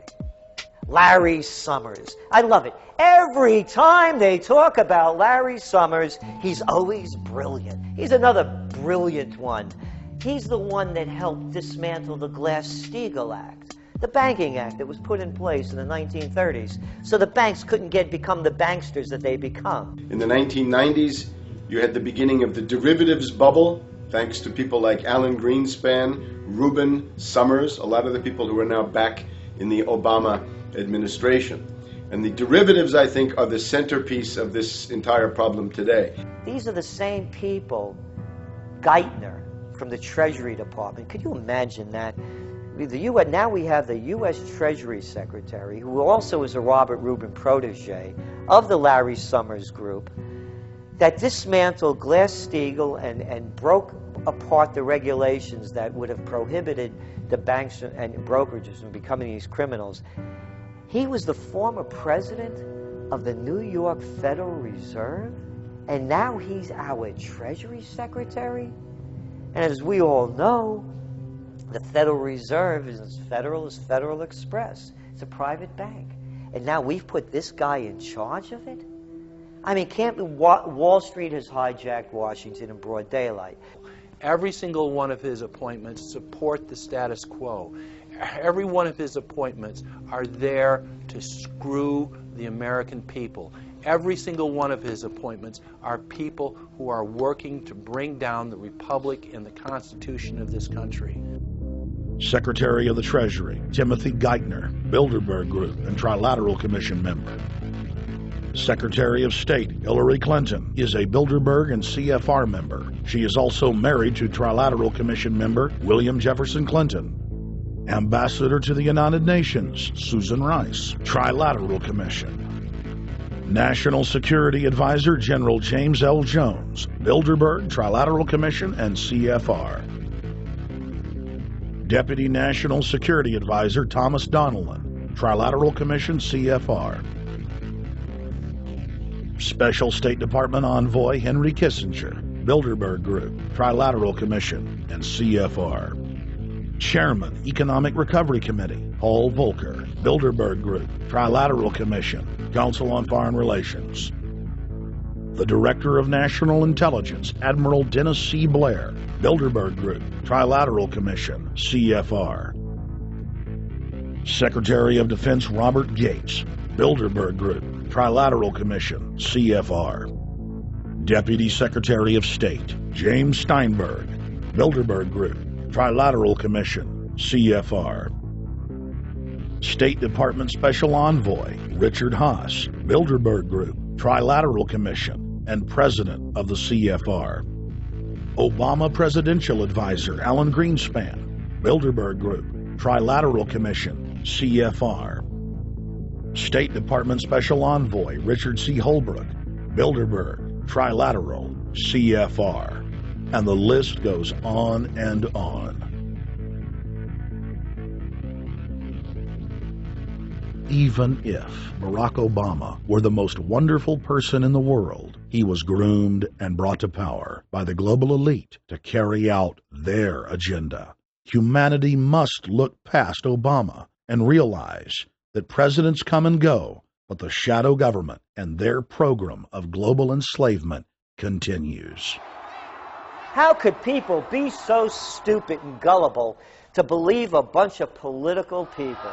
Larry Summers. I love it. Every time they talk about Larry Summers, he's always brilliant. He's another brilliant one. He's the one that helped dismantle the Glass-Steagall Act, the banking act that was put in place in the 1930s, so the banks couldn't become the banksters that they become. In the 1990s, you had the beginning of the derivatives bubble, thanks to people like Alan Greenspan, Rubin, Summers, a lot of the people who are now back in the Obama administration. And the derivatives, I think, are the centerpiece of this entire problem today. These are the same people. Geithner from the Treasury Department. Could you imagine that? Now we have the U.S. Treasury Secretary, who also is a Robert Rubin protege of the Larry Summers group, that dismantled Glass-Steagall and broke apart the regulations that would have prohibited the banks and brokerages from becoming these criminals. He was the former president of the New York Federal Reserve, and now he's our Treasury Secretary. And as we all know, the Federal Reserve is as federal as Federal Express. It's a private bank. And now we've put this guy in charge of it? I mean, Wall Street has hijacked Washington in broad daylight. Every single one of his appointments support the status quo. Every one of his appointments are there to screw the American people. Every single one of his appointments are people who are working to bring down the Republic and the Constitution of this country. Secretary of the Treasury, Timothy Geithner, Bilderberg Group and Trilateral Commission member. Secretary of State Hillary Clinton is a Bilderberg and CFR member. She is also married to Trilateral Commission member William Jefferson Clinton. Ambassador to the United Nations, Susan Rice, Trilateral Commission. National Security Advisor General James L. Jones, Bilderberg, Trilateral Commission, and CFR. Deputy National Security Advisor Thomas Donilon, Trilateral Commission, CFR. Special State Department Envoy Henry Kissinger, Bilderberg Group, Trilateral Commission, and CFR. Chairman, Economic Recovery Committee, Paul Volcker, Bilderberg Group, Trilateral Commission, Council on Foreign Relations. The Director of National Intelligence, Admiral Dennis C. Blair, Bilderberg Group, Trilateral Commission, CFR. Secretary of Defense Robert Gates, Bilderberg Group, Trilateral Commission, CFR. Deputy Secretary of State James Steinberg, Bilderberg Group, Trilateral Commission, CFR. State Department Special Envoy Richard Haas, Bilderberg Group, Trilateral Commission, and President of the CFR. Obama Presidential Advisor Alan Greenspan, Bilderberg Group, Trilateral Commission, CFR. State Department Special Envoy Richard C. Holbrooke, Bilderberg, Trilateral, CFR. And the list goes on and on. Even if Barack Obama were the most wonderful person in the world, he was groomed and brought to power by the global elite to carry out their agenda. Humanity must look past Obama and realize that presidents come and go, but the shadow government and their program of global enslavement continues. How could people be so stupid and gullible to believe a bunch of political people?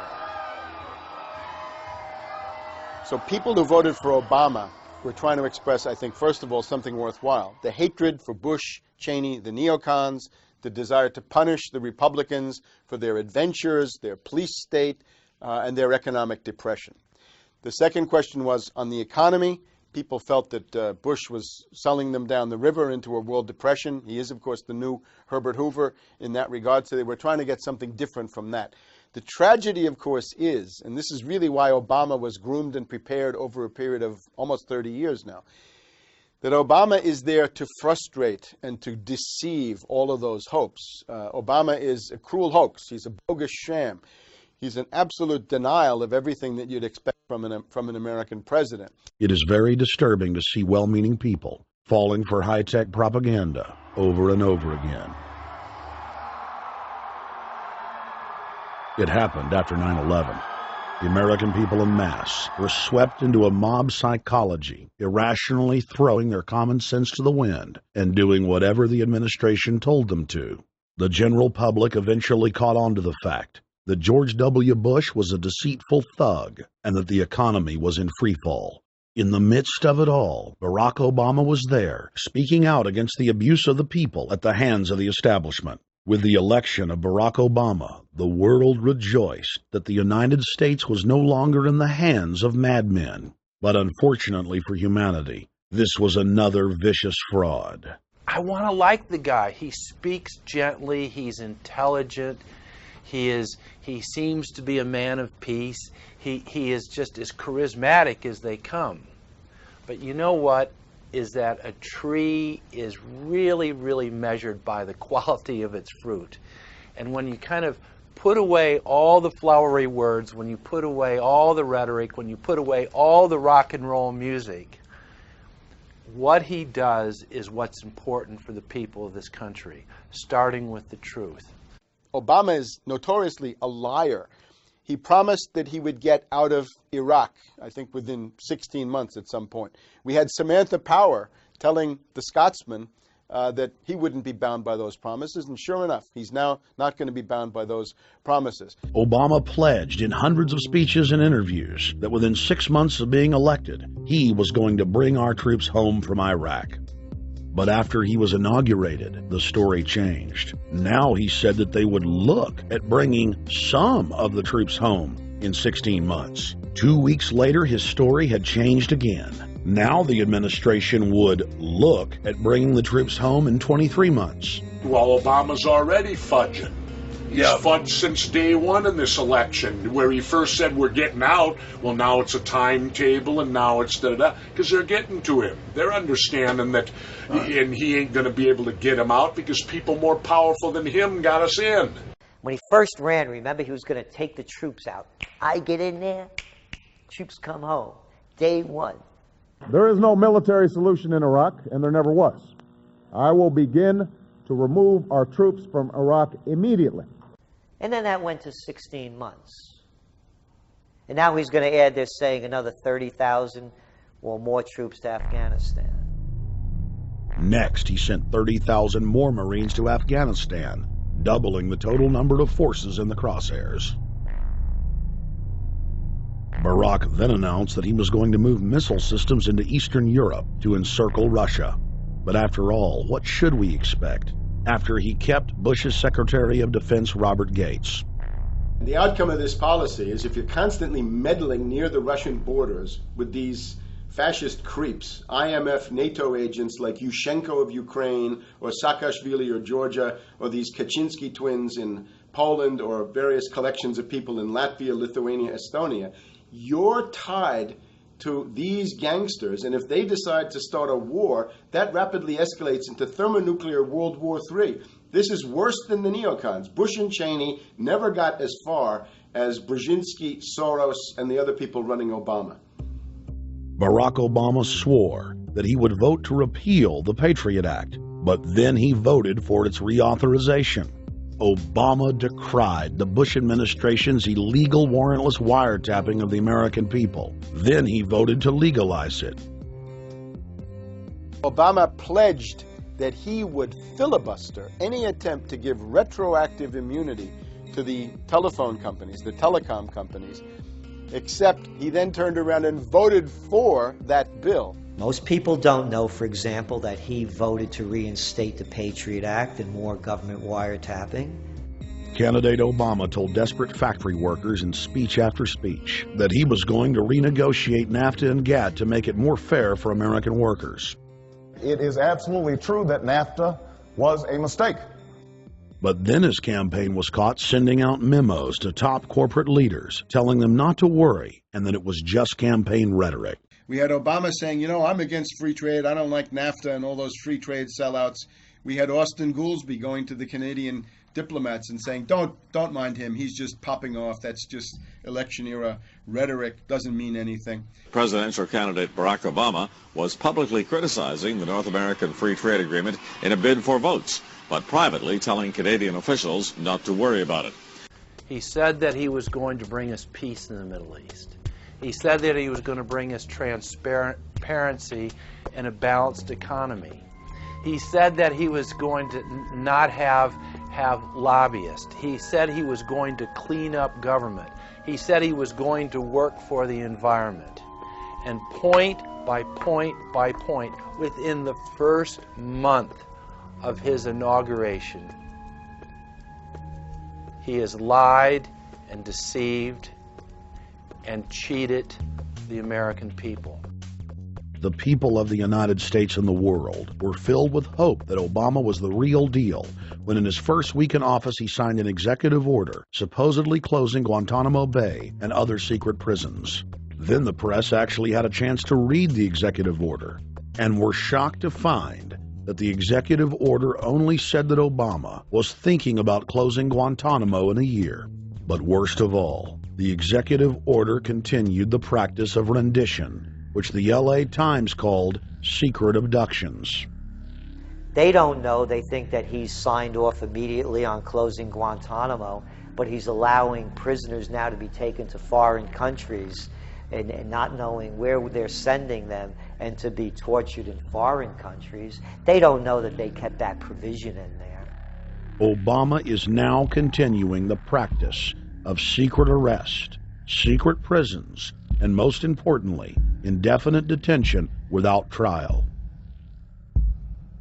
So people who voted for Obama were trying to express, I think, first of all, something worthwhile. The hatred for Bush, Cheney, the neocons, the desire to punish the Republicans for their adventures, their police state, and their economic depression. The second question was on the economy. People felt that Bush was selling them down the river into a world depression. He is, of course, the new Herbert Hoover in that regard, so they were trying to get something different from that. The tragedy, of course, is, and this is really why Obama was groomed and prepared over a period of almost 30 years now, that Obama is there to frustrate and to deceive all of those hopes. Obama is a cruel hoax. He's a bogus sham. He's an absolute denial of everything that you'd expect from an American president. It is very disturbing to see well-meaning people falling for high-tech propaganda over and over again. It happened after 9/11. The American people en masse were swept into a mob psychology, irrationally throwing their common sense to the wind and doing whatever the administration told them to. The general public eventually caught on to the fact that George W. Bush was a deceitful thug and that the economy was in freefall. In the midst of it all, Barack Obama was there, speaking out against the abuse of the people at the hands of the establishment. With the election of Barack Obama, the world rejoiced that the United States was no longer in the hands of madmen. But unfortunately for humanity, this was another vicious fraud. I want to like the guy. He speaks gently. He's intelligent. He seems to be a man of peace. He is just as charismatic as they come. But you know what? Is that a tree is really, really measured by the quality of its fruit. And when you kind of put away all the flowery words, when you put away all the rhetoric, when you put away all the rock and roll music, what he does is what's important for the people of this country, starting with the truth. Obama is notoriously a liar. He promised that he would get out of Iraq, I think within 16 months at some point. We had Samantha Power telling the Scotsman that he wouldn't be bound by those promises, and sure enough, he's now not going to be bound by those promises. Obama pledged in hundreds of speeches and interviews that within 6 months of being elected, he was going to bring our troops home from Iraq. But after he was inaugurated, the story changed. Now he said that they would look at bringing some of the troops home in 16 months. 2 weeks later, his story had changed again. Now the administration would look at bringing the troops home in 23 months. Well, Obama's already fudging. He's fudged since day one in this election, where he first said we're getting out. Well, now it's a timetable, and now it's da-da-da, because they're getting to him. They're understanding that, and he ain't going to be able to get him out because people more powerful than him got us in. When he first ran, remember, he was going to take the troops out. I get in there, troops come home. Day one. There is no military solution in Iraq, and there never was. I will begin to remove our troops from Iraq immediately. And then that went to 16 months. And now he's going to add, they're saying, another 30,000 or more troops to Afghanistan. Next, he sent 30,000 more Marines to Afghanistan, doubling the total number of forces in the crosshairs. Barack then announced that he was going to move missile systems into Eastern Europe to encircle Russia. But after all, what should we expect after he kept Bush's Secretary of Defense Robert Gates? The outcome of this policy is if you're constantly meddling near the Russian borders with these fascist creeps, IMF, NATO agents like Yushchenko of Ukraine or Saakashvili or Georgia, or these Kaczynski twins in Poland, or various collections of people in Latvia, Lithuania, Estonia, you're tied to these gangsters, and if they decide to start a war, that rapidly escalates into thermonuclear World War III. This is worse than the neocons. Bush and Cheney never got as far as Brzezinski, Soros, and the other people running Obama. Barack Obama swore that he would vote to repeal the Patriot Act, but then he voted for its reauthorization. Obama decried the Bush administration's illegal warrantless wiretapping of the American people. Then he voted to legalize it. Obama pledged that he would filibuster any attempt to give retroactive immunity to the telephone companies, the telecom companies, except he then turned around and voted for that bill. Most people don't know, for example, that he voted to reinstate the Patriot Act and more government wiretapping. Candidate Obama told desperate factory workers in speech after speech that he was going to renegotiate NAFTA and GATT to make it more fair for American workers. It is absolutely true that NAFTA was a mistake. But then his campaign was caught sending out memos to top corporate leaders, telling them not to worry and that it was just campaign rhetoric. We had Obama saying, you know, I'm against free trade. I don't like NAFTA and all those free trade sellouts. We had Austin Goolsbee going to the Canadian diplomats and saying, don't mind him. He's just popping off. That's just election era rhetoric. Doesn't mean anything. Presidential candidate Barack Obama was publicly criticizing the North American Free Trade Agreement in a bid for votes, but privately telling Canadian officials not to worry about it. He said that he was going to bring us peace in the Middle East. He said that he was going to bring us transparency and a balanced economy. He said that he was going to not have lobbyists. He said he was going to clean up government. He said he was going to work for the environment. And point by point by point, within the first month of his inauguration, he has lied and deceived and cheated the American people. The people of the United States and the world were filled with hope that Obama was the real deal when in his first week in office he signed an executive order supposedly closing Guantanamo Bay and other secret prisons. Then the press actually had a chance to read the executive order and were shocked to find that the executive order only said that Obama was thinking about closing Guantanamo in a year. But worst of all, the executive order continued the practice of rendition, which the LA Times called secret abductions. They don't know. They think that he signed off immediately on closing Guantanamo. but he's allowing prisoners now to be taken to foreign countries and not knowing where they're sending them and to be tortured in foreign countries. They don't know that they kept that provision in there. Obama is now continuing the practice of secret arrest, secret prisons, and most importantly, indefinite detention without trial.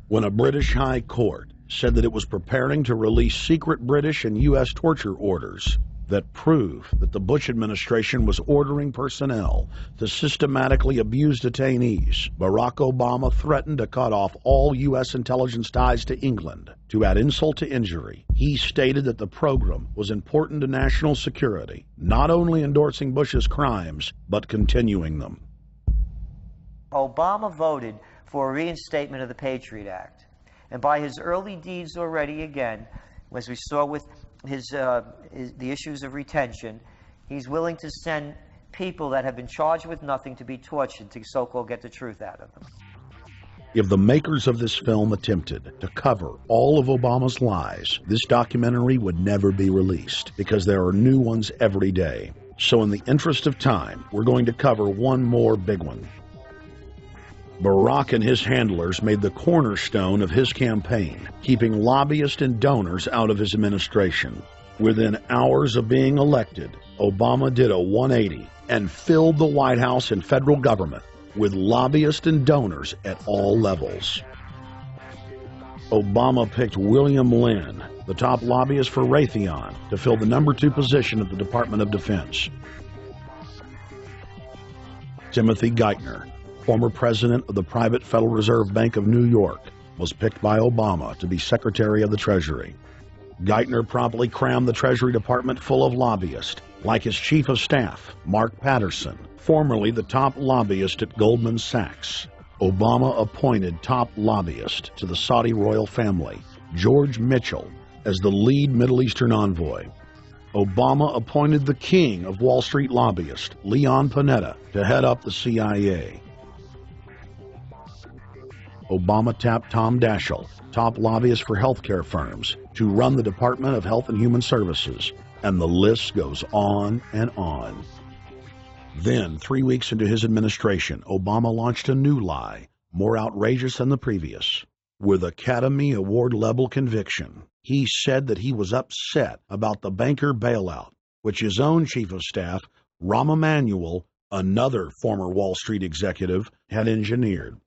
When a British High Court said that it was preparing to release secret British and U.S. torture orders that prove that the Bush administration was ordering personnel to systematically abuse detainees, Barack Obama threatened to cut off all U.S. intelligence ties to England. To add insult to injury, he stated that the program was important to national security, not only endorsing Bush's crimes, but continuing them. Obama voted for a reinstatement of the Patriot Act. And by his early deeds already, again, as we saw with the issues of retention, he's willing to send people that have been charged with nothing to be tortured to so-called get the truth out of them. If the makers of this film attempted to cover all of Obama's lies, this documentary would never be released because there are new ones every day. So in the interest of time, we're going to cover one more big one. Barack and his handlers made the cornerstone of his campaign, keeping lobbyists and donors out of his administration. Within hours of being elected, Obama did a 180 and filled the White House and federal government with lobbyists and donors at all levels. Obama picked William Lynn, the top lobbyist for Raytheon, to fill the number 2 position at the Department of Defense. Timothy Geithner, former president of the private Federal Reserve Bank of New York, was picked by Obama to be Secretary of the Treasury. Geithner promptly crammed the Treasury Department full of lobbyists, like his Chief of Staff, Mark Patterson, formerly the top lobbyist at Goldman Sachs. Obama appointed top lobbyist to the Saudi royal family, George Mitchell, as the lead Middle Eastern envoy. Obama appointed the king of Wall Street lobbyists, Leon Panetta, to head up the CIA. Obama tapped Tom Daschle, top lobbyist for healthcare firms, to run the Department of Health and Human Services, and the list goes on and on. Then, 3 weeks into his administration, Obama launched a new lie, more outrageous than the previous. With Academy Award-level conviction, he said that he was upset about the banker bailout, which his own Chief of Staff, Rahm Emanuel, another former Wall Street executive, had engineered.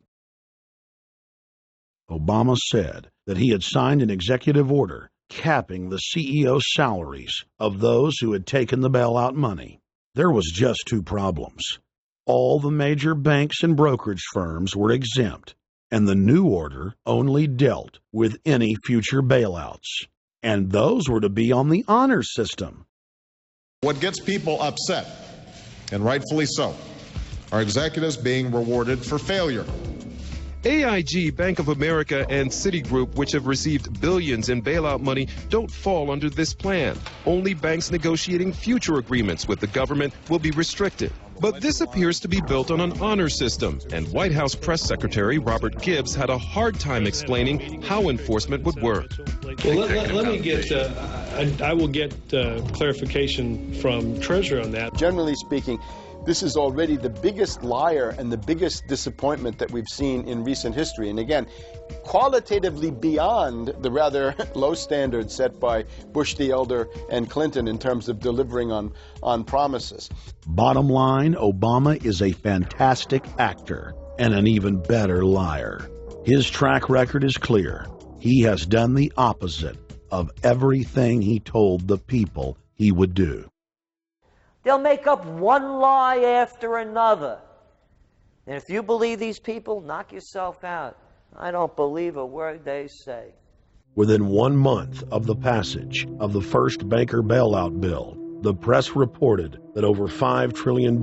Obama said that he had signed an executive order capping the CEO salaries of those who had taken the bailout money. There was just 2 problems. All the major banks and brokerage firms were exempt, and the new order only dealt with any future bailouts. And those were to be on the honor system. What gets people upset, and rightfully so, are executives being rewarded for failure. AIG, Bank of America, and Citigroup, which have received billions in bailout money, don't fall under this plan. Only banks negotiating future agreements with the government will be restricted. But this appears to be built on an honor system, and White House Press Secretary Robert Gibbs had a hard time explaining how enforcement would work. Well, let me get, I will get clarification from Treasury on that. Generally speaking, this is already the biggest liar and the biggest disappointment that we've seen in recent history. And again, qualitatively beyond the rather low standards set by Bush the Elder and Clinton in terms of delivering on promises. Bottom line, Obama is a fantastic actor and an even better liar. His track record is clear. He has done the opposite of everything he told the people he would do. They'll make up one lie after another. And if you believe these people, knock yourself out. I don't believe a word they say. Within 1 month of the passage of the first banker bailout bill, the press reported that over $5 trillion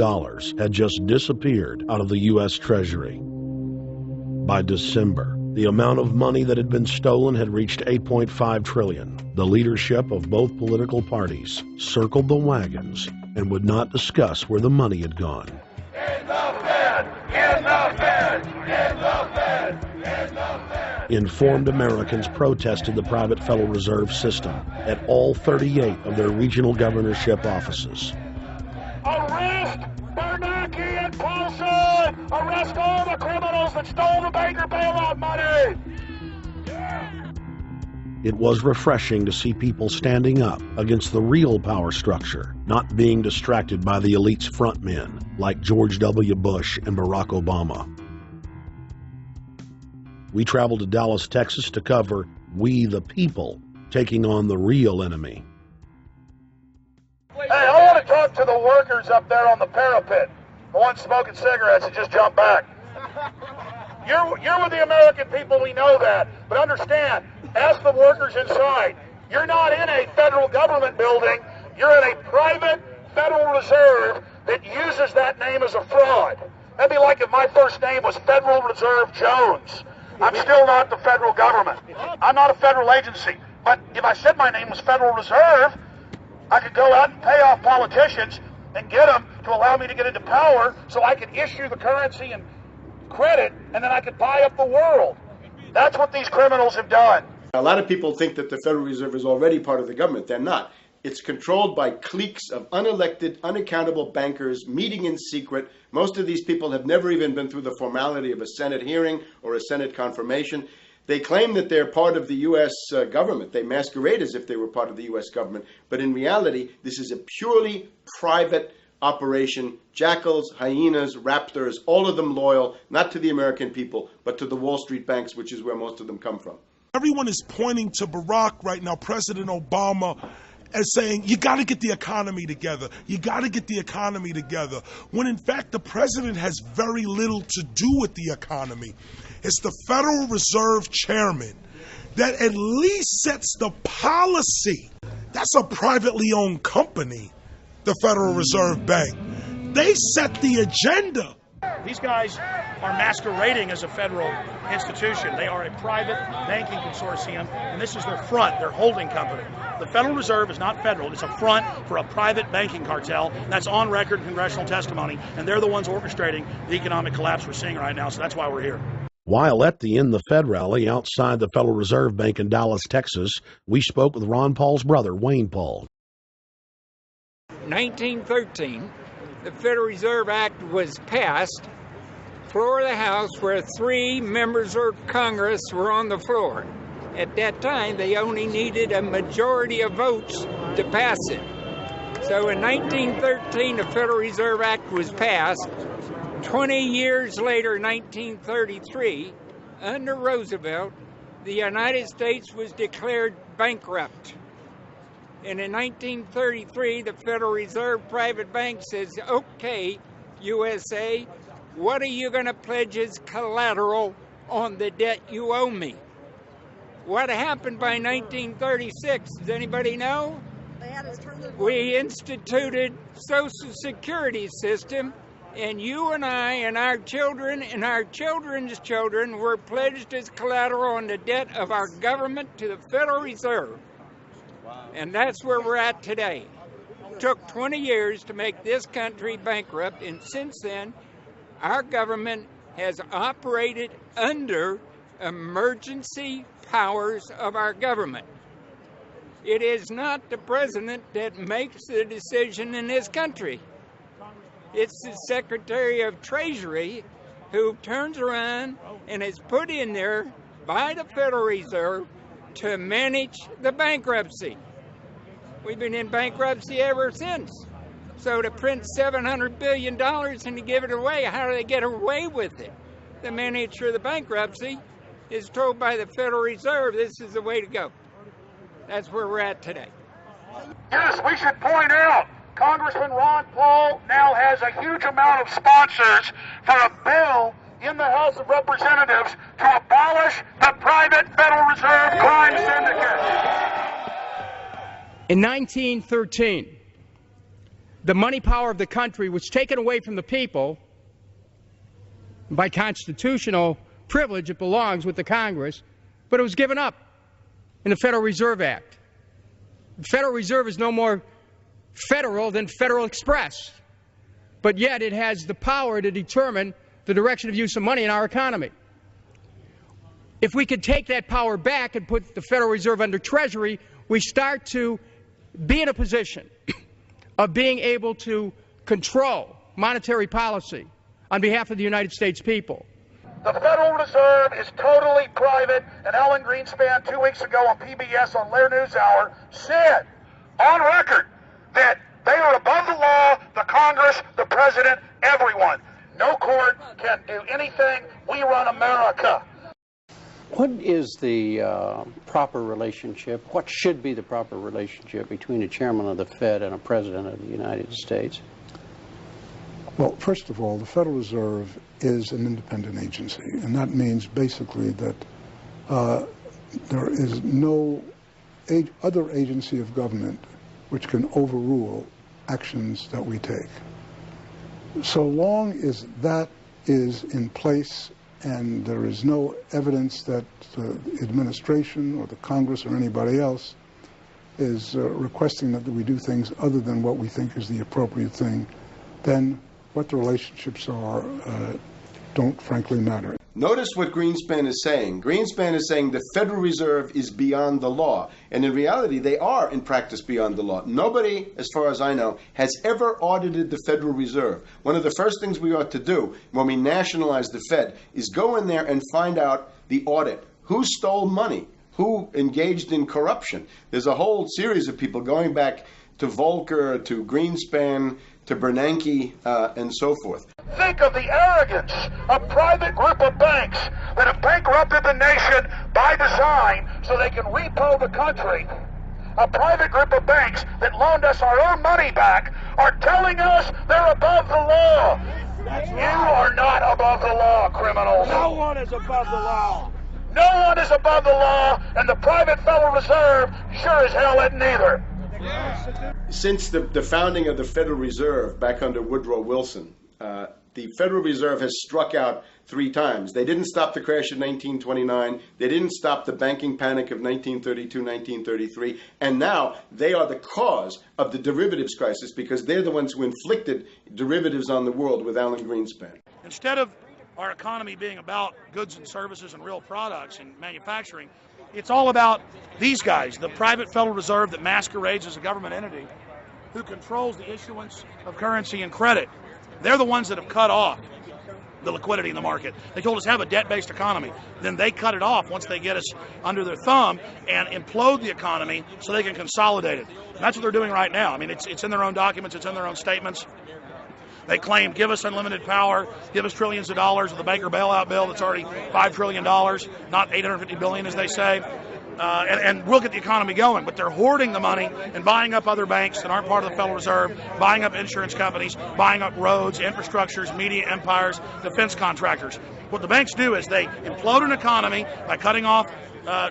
had just disappeared out of the U.S. Treasury. By December, the amount of money that had been stolen had reached $8.5 trillion. The leadership of both political parties circled the wagons and would not discuss where the money had gone. In the Fed! In the Fed! In the Fed! In the Fed! Informed Americans protested the private Federal Reserve System at all 38 of their regional governorship offices. Arrest Bernanke and Paulson! Arrest all the criminals that stole the banker bailout money! It was refreshing to see people standing up against the real power structure, not being distracted by the elite's frontmen like George W. Bush and Barack Obama. We traveled to Dallas, Texas to cover We the People taking on the real enemy. Hey, I want to talk to the workers up there on the parapet. The ones smoking cigarettes and just jump back. You're with the American people, we know that. But understand, ask the workers inside. You're not in a federal government building. You're in a private Federal Reserve that uses that name as a fraud. That'd be like if my first name was Federal Reserve Jones. I'm still not the federal government. I'm not a federal agency. But if I said my name was Federal Reserve, I could go out and pay off politicians and get them to allow me to get into power so I could issue the currency and credit, and then I could buy up the world. That's what these criminals have done. A lot of people think that the Federal Reserve is already part of the government. They're not. It's controlled by cliques of unelected, unaccountable bankers meeting in secret. Most of these people have never even been through the formality of a Senate hearing or a Senate confirmation. They claim that they're part of the U.S. government. They masquerade as if they were part of the U.S. government. But in reality, this is a purely private operation. Jackals, hyenas, raptors, all of them loyal, not to the American people, but to the Wall Street banks, which is where most of them come from. Everyone is pointing to Barack right now, President Obama, as saying, you got to get the economy together. You got to get the economy together. When in fact, the president has very little to do with the economy. It's the Federal Reserve chairman that at least sets the policy. That's a privately owned company, the Federal Reserve Bank. They set the agenda. These guys are masquerading as a federal institution. They are a private banking consortium, and this is their front, their holding company. The Federal Reserve is not federal. It's a front for a private banking cartel. That's on record in congressional testimony, and they're the ones orchestrating the economic collapse we're seeing right now, so that's why we're here. While at the In the Fed rally outside the Federal Reserve Bank in Dallas, Texas, we spoke with Ron Paul's brother, Wayne Paul. 1913, the Federal Reserve Act was passed, floor of the House, where 3 members of Congress were on the floor. At that time, they only needed a majority of votes to pass it. So in 1913, the Federal Reserve Act was passed. 20 years later, 1933, under Roosevelt, the United States was declared bankrupt. And in 1933, the Federal Reserve Private Bank says, okay, USA, what are you going to pledge as collateral on the debt you owe me? What happened by 1936? Does anybody know? We instituted Social Security system, and you and I and our children and our children's children were pledged as collateral on the debt of our government to the Federal Reserve. And that's where we're at today. It took 20 years to make this country bankrupt, and since then, our government has operated under emergency powers of our government. It is not the president that makes the decision in this country. It's the Secretary of Treasury who turns around and is put in there by the Federal Reserve to manage the bankruptcy. We've been in bankruptcy ever since. So to print $700 billion and to give it away, how do they get away with it? The manager of the bankruptcy is told by the Federal Reserve this is the way to go. That's where we're at today. Yes, we should point out, Congressman Ron Paul now has a huge amount of sponsors for a bill in the House of Representatives to abolish the private Federal Reserve crime syndicate. In 1913, the money power of the country was taken away from the people. By constitutional privilege, it belongs with the Congress, but it was given up in the Federal Reserve Act. The Federal Reserve is no more federal than Federal Express, but yet it has the power to determine the direction of use of money in our economy. If we could take that power back and put the Federal Reserve under Treasury, we start to be in a position of being able to control monetary policy on behalf of the United States people. The Federal Reserve is totally private, and Alan Greenspan 2 weeks ago on PBS on Lair NewsHour said on record that they are above the law, the Congress, the President, everyone. No court can do anything. We run America. What is the proper relationship, what should be the proper relationship between a chairman of the Fed and a president of the United States? Well, first of all, the Federal Reserve is an independent agency, and that means basically that there is no other agency of government which can overrule actions that we take. So long as that is in place and there is no evidence that the administration or the Congress or anybody else is requesting that we do things other than what we think is the appropriate thing, then what the relationships are don't frankly matter. Notice what Greenspan is saying. Greenspan is saying the Federal Reserve is beyond the law. And in reality, they are in practice beyond the law. Nobody, as far as I know, has ever audited the Federal Reserve. One of the first things we ought to do when we nationalize the Fed is go in there and find out the audit. Who stole money? Who engaged in corruption? There's a whole series of people going back to Volcker, to Greenspan, to Bernanke, and so forth. Think of the arrogance of private group of banks that have bankrupted the nation by design so they can repo the country. A private group of banks that loaned us our own money back are telling us they're above the law. You are not above the law, criminals. No one is above the law. No one is above the law, and the private Federal Reserve sure as hell isn't either. Since the founding of the Federal Reserve back under Woodrow Wilson, the Federal Reserve has struck out 3 times. They didn't stop the crash in 1929. They didn't stop the banking panic of 1932, 1933. And now they are the cause of the derivatives crisis because they're the ones who inflicted derivatives on the world with Alan Greenspan. Instead of our economy being about goods and services and real products and manufacturing, it's all about these guys, the private Federal Reserve that masquerades as a government entity who controls the issuance of currency and credit. They're the ones that have cut off the liquidity in the market. They told us have a debt-based economy. Then they cut it off once they get us under their thumb and implode the economy so they can consolidate it. And that's what they're doing right now. I mean, it's in their own documents, it's in their own statements. They claim, give us unlimited power, give us trillions of dollars of the Baker bailout bill that's already $5 trillion, not $850 billion as they say. And we'll get the economy going. But they're hoarding the money and buying up other banks that aren't part of the Federal Reserve, buying up insurance companies, buying up roads, infrastructures, media empires, defense contractors. What the banks do is they implode an economy by cutting off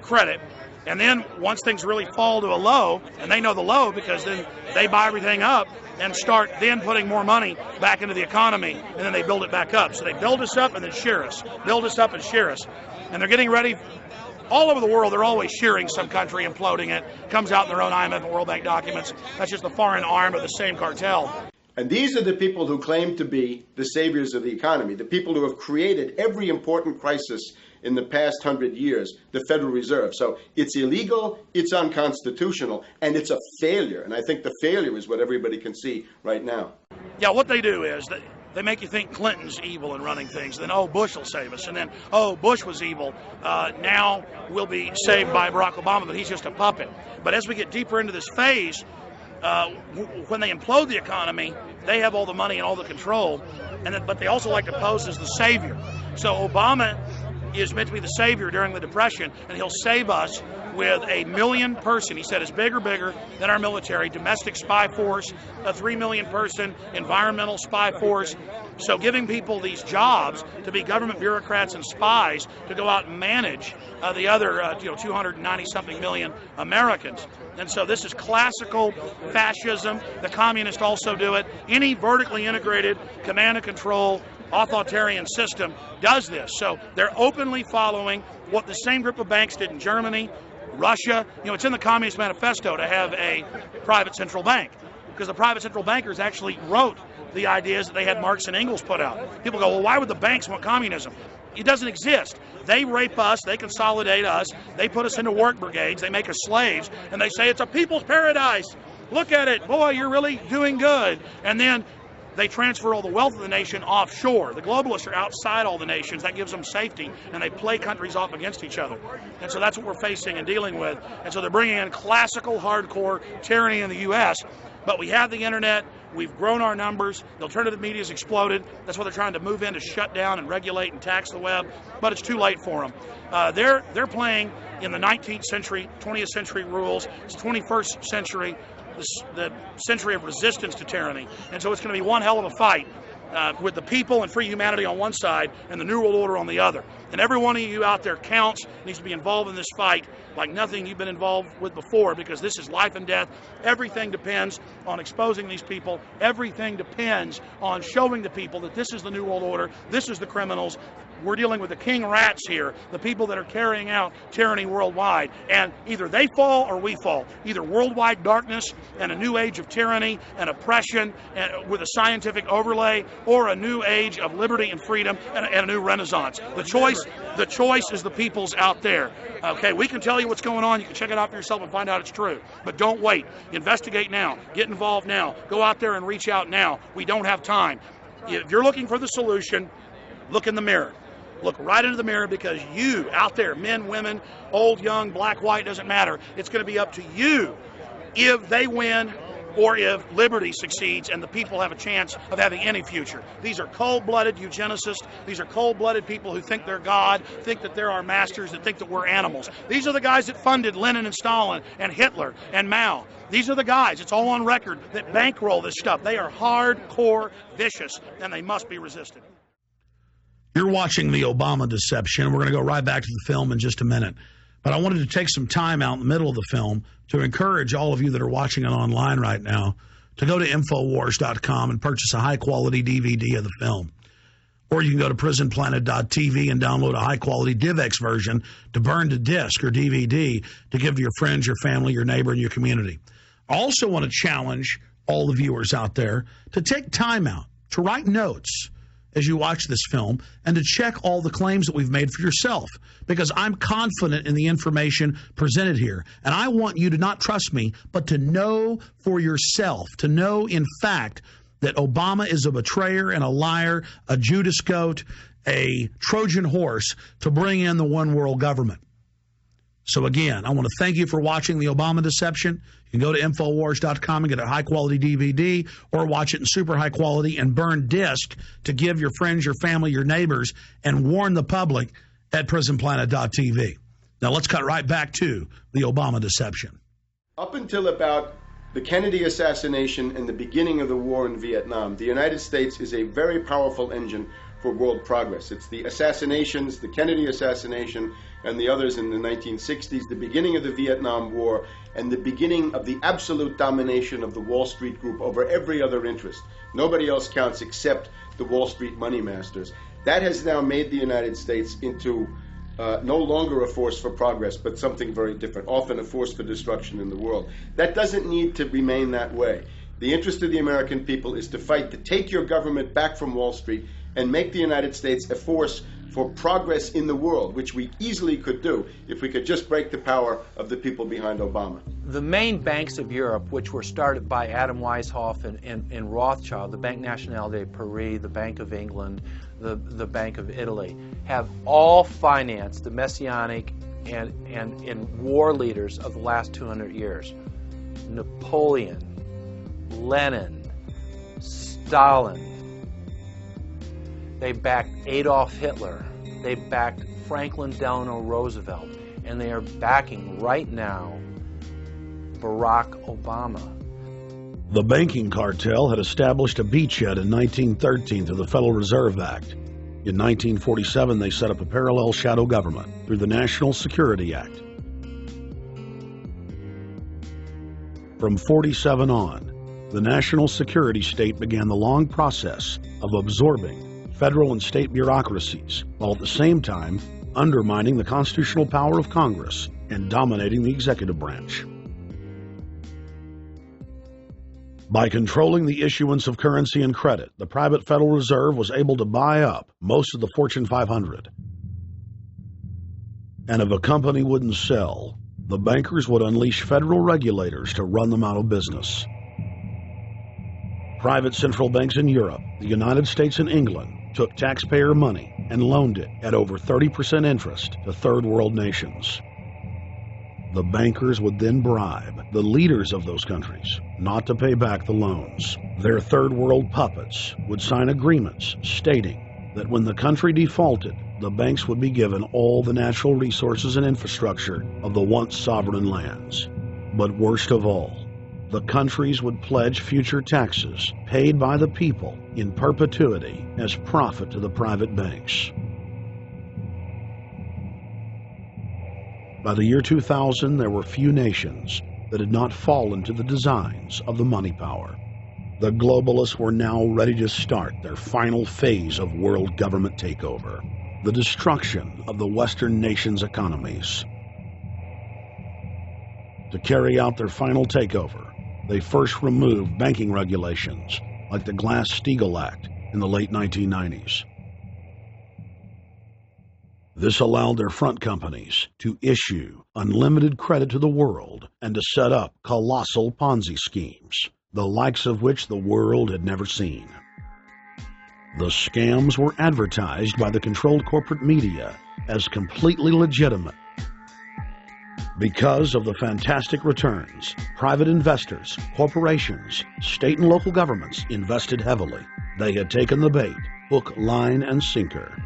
credit. And then once things really fall to a low, and they know the low because then they buy everything up and start then putting more money back into the economy, and then they build it back up. So they build us up and then shear us, build us up and shear us. And they're getting ready. All over the world, they're always shearing some country, imploding it. Comes out in their own IMF and World Bank documents. That's just the foreign arm of the same cartel. And these are the people who claim to be the saviors of the economy, the people who have created every important crisis in the past 100 years, the Federal Reserve. So it's illegal, it's unconstitutional, and it's a failure. And I think the failure is what everybody can see right now. Yeah, what they do is they make you think Clinton's evil in running things. Then, oh, Bush will save us. And then, oh, Bush was evil. Now we'll be saved by Barack Obama, but he's just a puppet. But as we get deeper into this phase, when they implode the economy, they have all the money and all the control. But they also like to pose as the savior. So Obama is meant to be the savior during the Depression, and he'll save us with a 1 million person, he said, is bigger than our military, domestic spy force, a 3 million person environmental spy force. So giving people these jobs to be government bureaucrats and spies to go out and manage the other 290-something million Americans. And so this is classical fascism. The communists also do it. Any vertically integrated command and control authoritarian system does this. So they're openly following what the same group of banks did in Germany, Russia. It's in the Communist Manifesto to have a private central bank, because the private central bankers actually wrote the ideas that they had Marx and Engels put out. People go, well, why would the banks want communism? It doesn't exist. They rape us, they consolidate us, they put us into work brigades, they make us slaves, and they say it's a people's paradise. Look at it, boy, you're really doing good. And then they transfer all the wealth of the nation offshore. The globalists are outside all the nations. That gives them safety, and they play countries off against each other. And so that's what we're facing and dealing with. And so they're bringing in classical, hardcore tyranny in the U.S., but we have the internet. We've grown our numbers. The alternative media has exploded. That's why they're trying to move in to shut down and regulate and tax the web, but it's too late for them. They're playing in the 19th century, 20th century rules. It's 21st century, the century of resistance to tyranny. And so it's going to be one hell of a fight with the people and free humanity on one side and the New World Order on the other. And every one of you out there counts, needs to be involved in this fight like nothing you've been involved with before, because this is life and death. Everything depends on exposing these people. Everything depends on showing the people that this is the New World Order, this is the criminals. We're dealing with the king rats here, the people that are carrying out tyranny worldwide. And either they fall or we fall. Either worldwide darkness and a new age of tyranny and oppression and with a scientific overlay, or a new age of liberty and freedom and a new renaissance. The choice is the people's out there. Okay, we can tell you what's going on. You can check it out for yourself and find out it's true. But don't wait. Investigate now. Get involved now. Go out there and reach out now. We don't have time. If you're looking for the solution, look in the mirror. Look right into the mirror, because you out there, men, women, old, young, black, white, doesn't matter. It's going to be up to you if they win or if liberty succeeds and the people have a chance of having any future. These are cold-blooded eugenicists. These are cold-blooded people who think they're God, think that they're our masters, and think that we're animals. These are the guys that funded Lenin and Stalin and Hitler and Mao. These are the guys, it's all on record, that bankroll this stuff. They are hardcore vicious, and they must be resisted. You're watching the Obama deception. We're going to go right back to the film in just a minute. But I wanted to take some time out in the middle of the film to encourage all of you that are watching it online right now to go to Infowars.com and purchase a high-quality DVD of the film. Or you can go to prisonplanet.tv and download a high-quality DivX version to burn to disc or DVD to give to your friends, your family, your neighbor, and your community. I also want to challenge all the viewers out there to take time out, to write notes as you watch this film, and to check all the claims that we've made for yourself, because I'm confident in the information presented here. And I want you to not trust me, but to know for yourself, to know in fact that Obama is a betrayer and a liar, a Judas goat, a Trojan horse to bring in the one world government. So again, I want to thank you for watching the Obama deception. You can go to Infowars.com and get a high-quality DVD, or watch it in super high quality and burn disc to give your friends, your family, your neighbors, and warn the public at prisonplanet.tv. Now let's cut right back to the Obama deception. Up until about the Kennedy assassination and the beginning of the war in Vietnam, the United States is a very powerful engine for world progress. It's the assassinations, the Kennedy assassination, and the others in the 1960s, the beginning of the Vietnam War, and the beginning of the absolute domination of the Wall Street group over every other interest. Nobody else counts except the Wall Street money masters. That has now made the United States into no longer a force for progress, but something very different, often a force for destruction in the world. That doesn't need to remain that way. The interest of the American people is to fight to take your government back from Wall Street and make the United States a force for progress in the world, which we easily could do if we could just break the power of the people behind Obama. The main banks of Europe, which were started by Adam Weishaupt and Rothschild, the Banque Nationale de Paris, the Bank of England, the Bank of Italy, have all financed the messianic and war leaders of the last 200 years. Napoleon, Lenin, Stalin. They backed Adolf Hitler. They backed Franklin Delano Roosevelt. And they are backing right now Barack Obama. The banking cartel had established a beachhead in 1913 through the Federal Reserve Act. In 1947, they set up a parallel shadow government through the National Security Act. From 47 on, the national security state began the long process of absorbing federal and state bureaucracies, while at the same time undermining the constitutional power of Congress and dominating the executive branch. By controlling the issuance of currency and credit, the private Federal Reserve was able to buy up most of the Fortune 500. And if a company wouldn't sell, the bankers would unleash federal regulators to run them out of business. Private central banks in Europe, the United States, and England took taxpayer money and loaned it at over 30% interest to third world nations. The bankers would then bribe the leaders of those countries not to pay back the loans. Their third world puppets would sign agreements stating that when the country defaulted, the banks would be given all the natural resources and infrastructure of the once sovereign lands. But worst of all, the countries would pledge future taxes paid by the people in perpetuity as profit to the private banks. By the year 2000, there were few nations that had not fallen to the designs of the money power. The globalists were now ready to start their final phase of world government takeover, the destruction of the Western nations' economies. To carry out their final takeover, they first removed banking regulations like the Glass-Steagall Act in the late 1990s. This allowed their front companies to issue unlimited credit to the world and to set up colossal Ponzi schemes, the likes of which the world had never seen. The scams were advertised by the controlled corporate media as completely legitimate. Because of the fantastic returns, private investors, corporations, state and local governments invested heavily. They had taken the bait, hook, line, and sinker.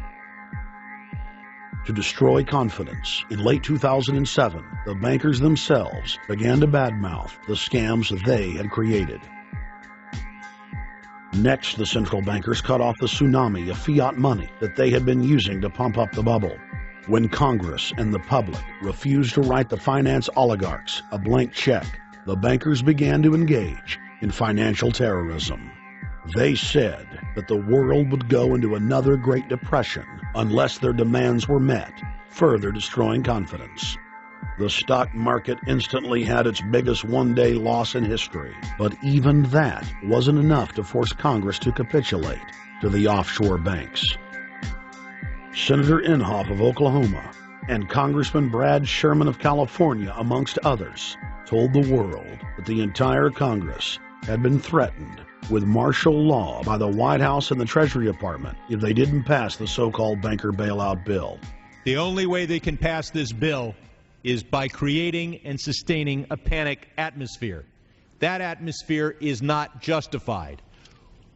To destroy confidence, in late 2007, the bankers themselves began to badmouth the scams they had created. Next, the central bankers cut off the tsunami of fiat money that they had been using to pump up the bubble. When Congress and the public refused to write the finance oligarchs a blank check, the bankers began to engage in financial terrorism. They said that the world would go into another Great Depression unless their demands were met, further destroying confidence. The stock market instantly had its biggest one-day loss in history, but even that wasn't enough to force Congress to capitulate to the offshore banks. Senator Inhofe of Oklahoma and Congressman Brad Sherman of California, amongst others, told the world that the entire Congress had been threatened with martial law by the White House and the Treasury Department if they didn't pass the so-called banker bailout bill. The only way they can pass this bill is by creating and sustaining a panic atmosphere. That atmosphere is not justified.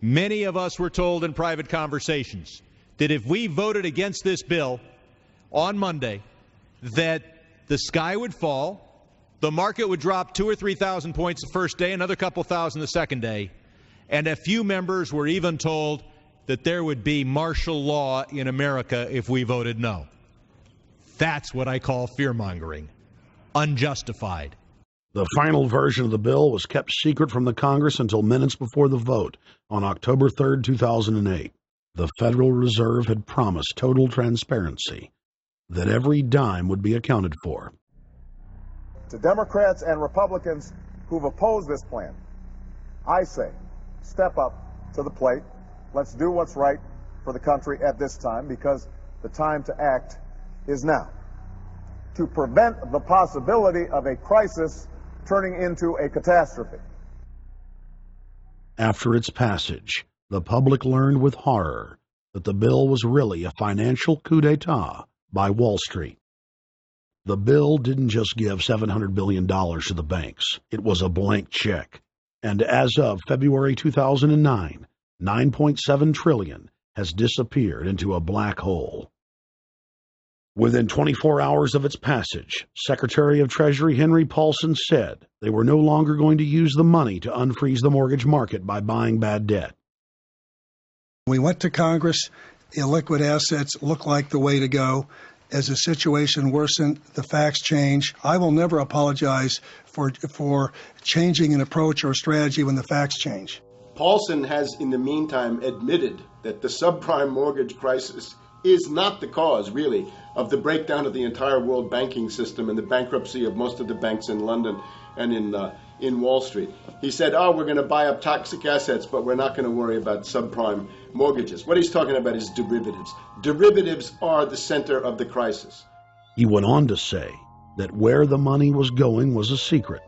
Many of us were told in private conversations that if we voted against this bill on Monday, that the sky would fall, the market would drop 2,000 or 3,000 points the first day, another couple thousand the second day, and a few members were even told that there would be martial law in America if we voted no. That's what I call fear-mongering. Unjustified. The final version of the bill was kept secret from the Congress until minutes before the vote on October 3, 2008. The Federal Reserve had promised total transparency, that every dime would be accounted for. To Democrats and Republicans who've opposed this plan, I say, step up to the plate. Let's do what's right for the country at this time, because the time to act is now. To prevent the possibility of a crisis turning into a catastrophe. After its passage, the public learned with horror that the bill was really a financial coup d'etat by Wall Street. The bill didn't just give $700 billion to the banks. It was a blank check. And as of February 2009, $9.7 trillion has disappeared into a black hole. Within 24 hours of its passage, Secretary of Treasury Henry Paulson said they were no longer going to use the money to unfreeze the mortgage market by buying bad debt. We went to Congress. Illiquid assets look like the way to go. As the situation worsened, the facts change. I will never apologize for changing an approach or strategy when the facts change. Paulson has, in the meantime, admitted that the subprime mortgage crisis is not the cause, really, of the breakdown of the entire world banking system and the bankruptcy of most of the banks in London and in Wall Street. He said, we're going to buy up toxic assets, but we're not going to worry about subprime mortgages. What he's talking about is derivatives. Derivatives are the center of the crisis. He went on to say that where the money was going was a secret.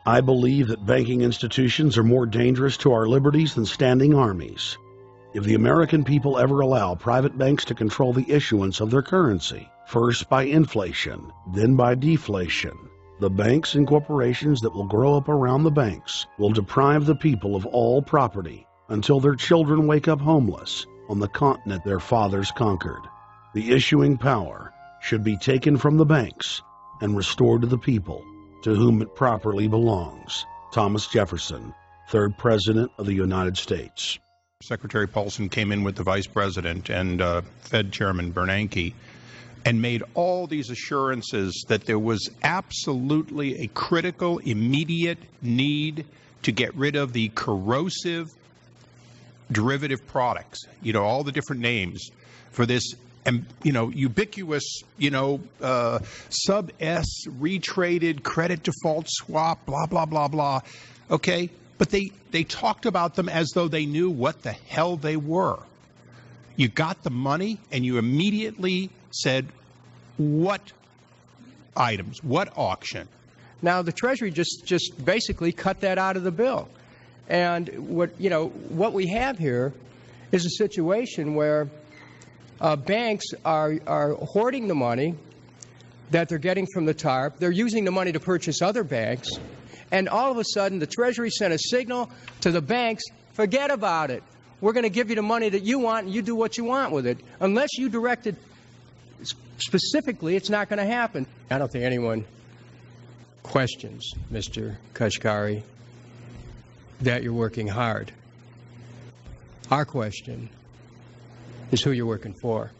I believe that banking institutions are more dangerous to our liberties than standing armies. If the American people ever allow private banks to control the issuance of their currency, first by inflation, then by deflation, the banks and corporations that will grow up around the banks will deprive the people of all property until their children wake up homeless on the continent their fathers conquered. The issuing power should be taken from the banks and restored to the people, to whom it properly belongs. Thomas Jefferson, 3rd President of the United States. Secretary Paulson came in with the Vice President and Fed Chairman Bernanke and made all these assurances that there was absolutely a critical, immediate need to get rid of the corrosive derivative products, all the different names for this, ubiquitous, sub-S, retraded credit default swap, blah, blah, blah, blah. Okay? But they talked about them as though they knew what the hell they were. You got the money and you immediately said, what items, what auction? Now, the Treasury just basically cut that out of the bill. And what we have here is a situation where banks are hoarding the money that they're getting from the TARP. They're using the money to purchase other banks. And all of a sudden, the Treasury sent a signal to the banks, forget about it. We're going to give you the money that you want, and you do what you want with it. Unless you direct it specifically, it's not going to happen. I don't think anyone questions, Mr. Kashkari, that you're working hard. Our question is who you're working for.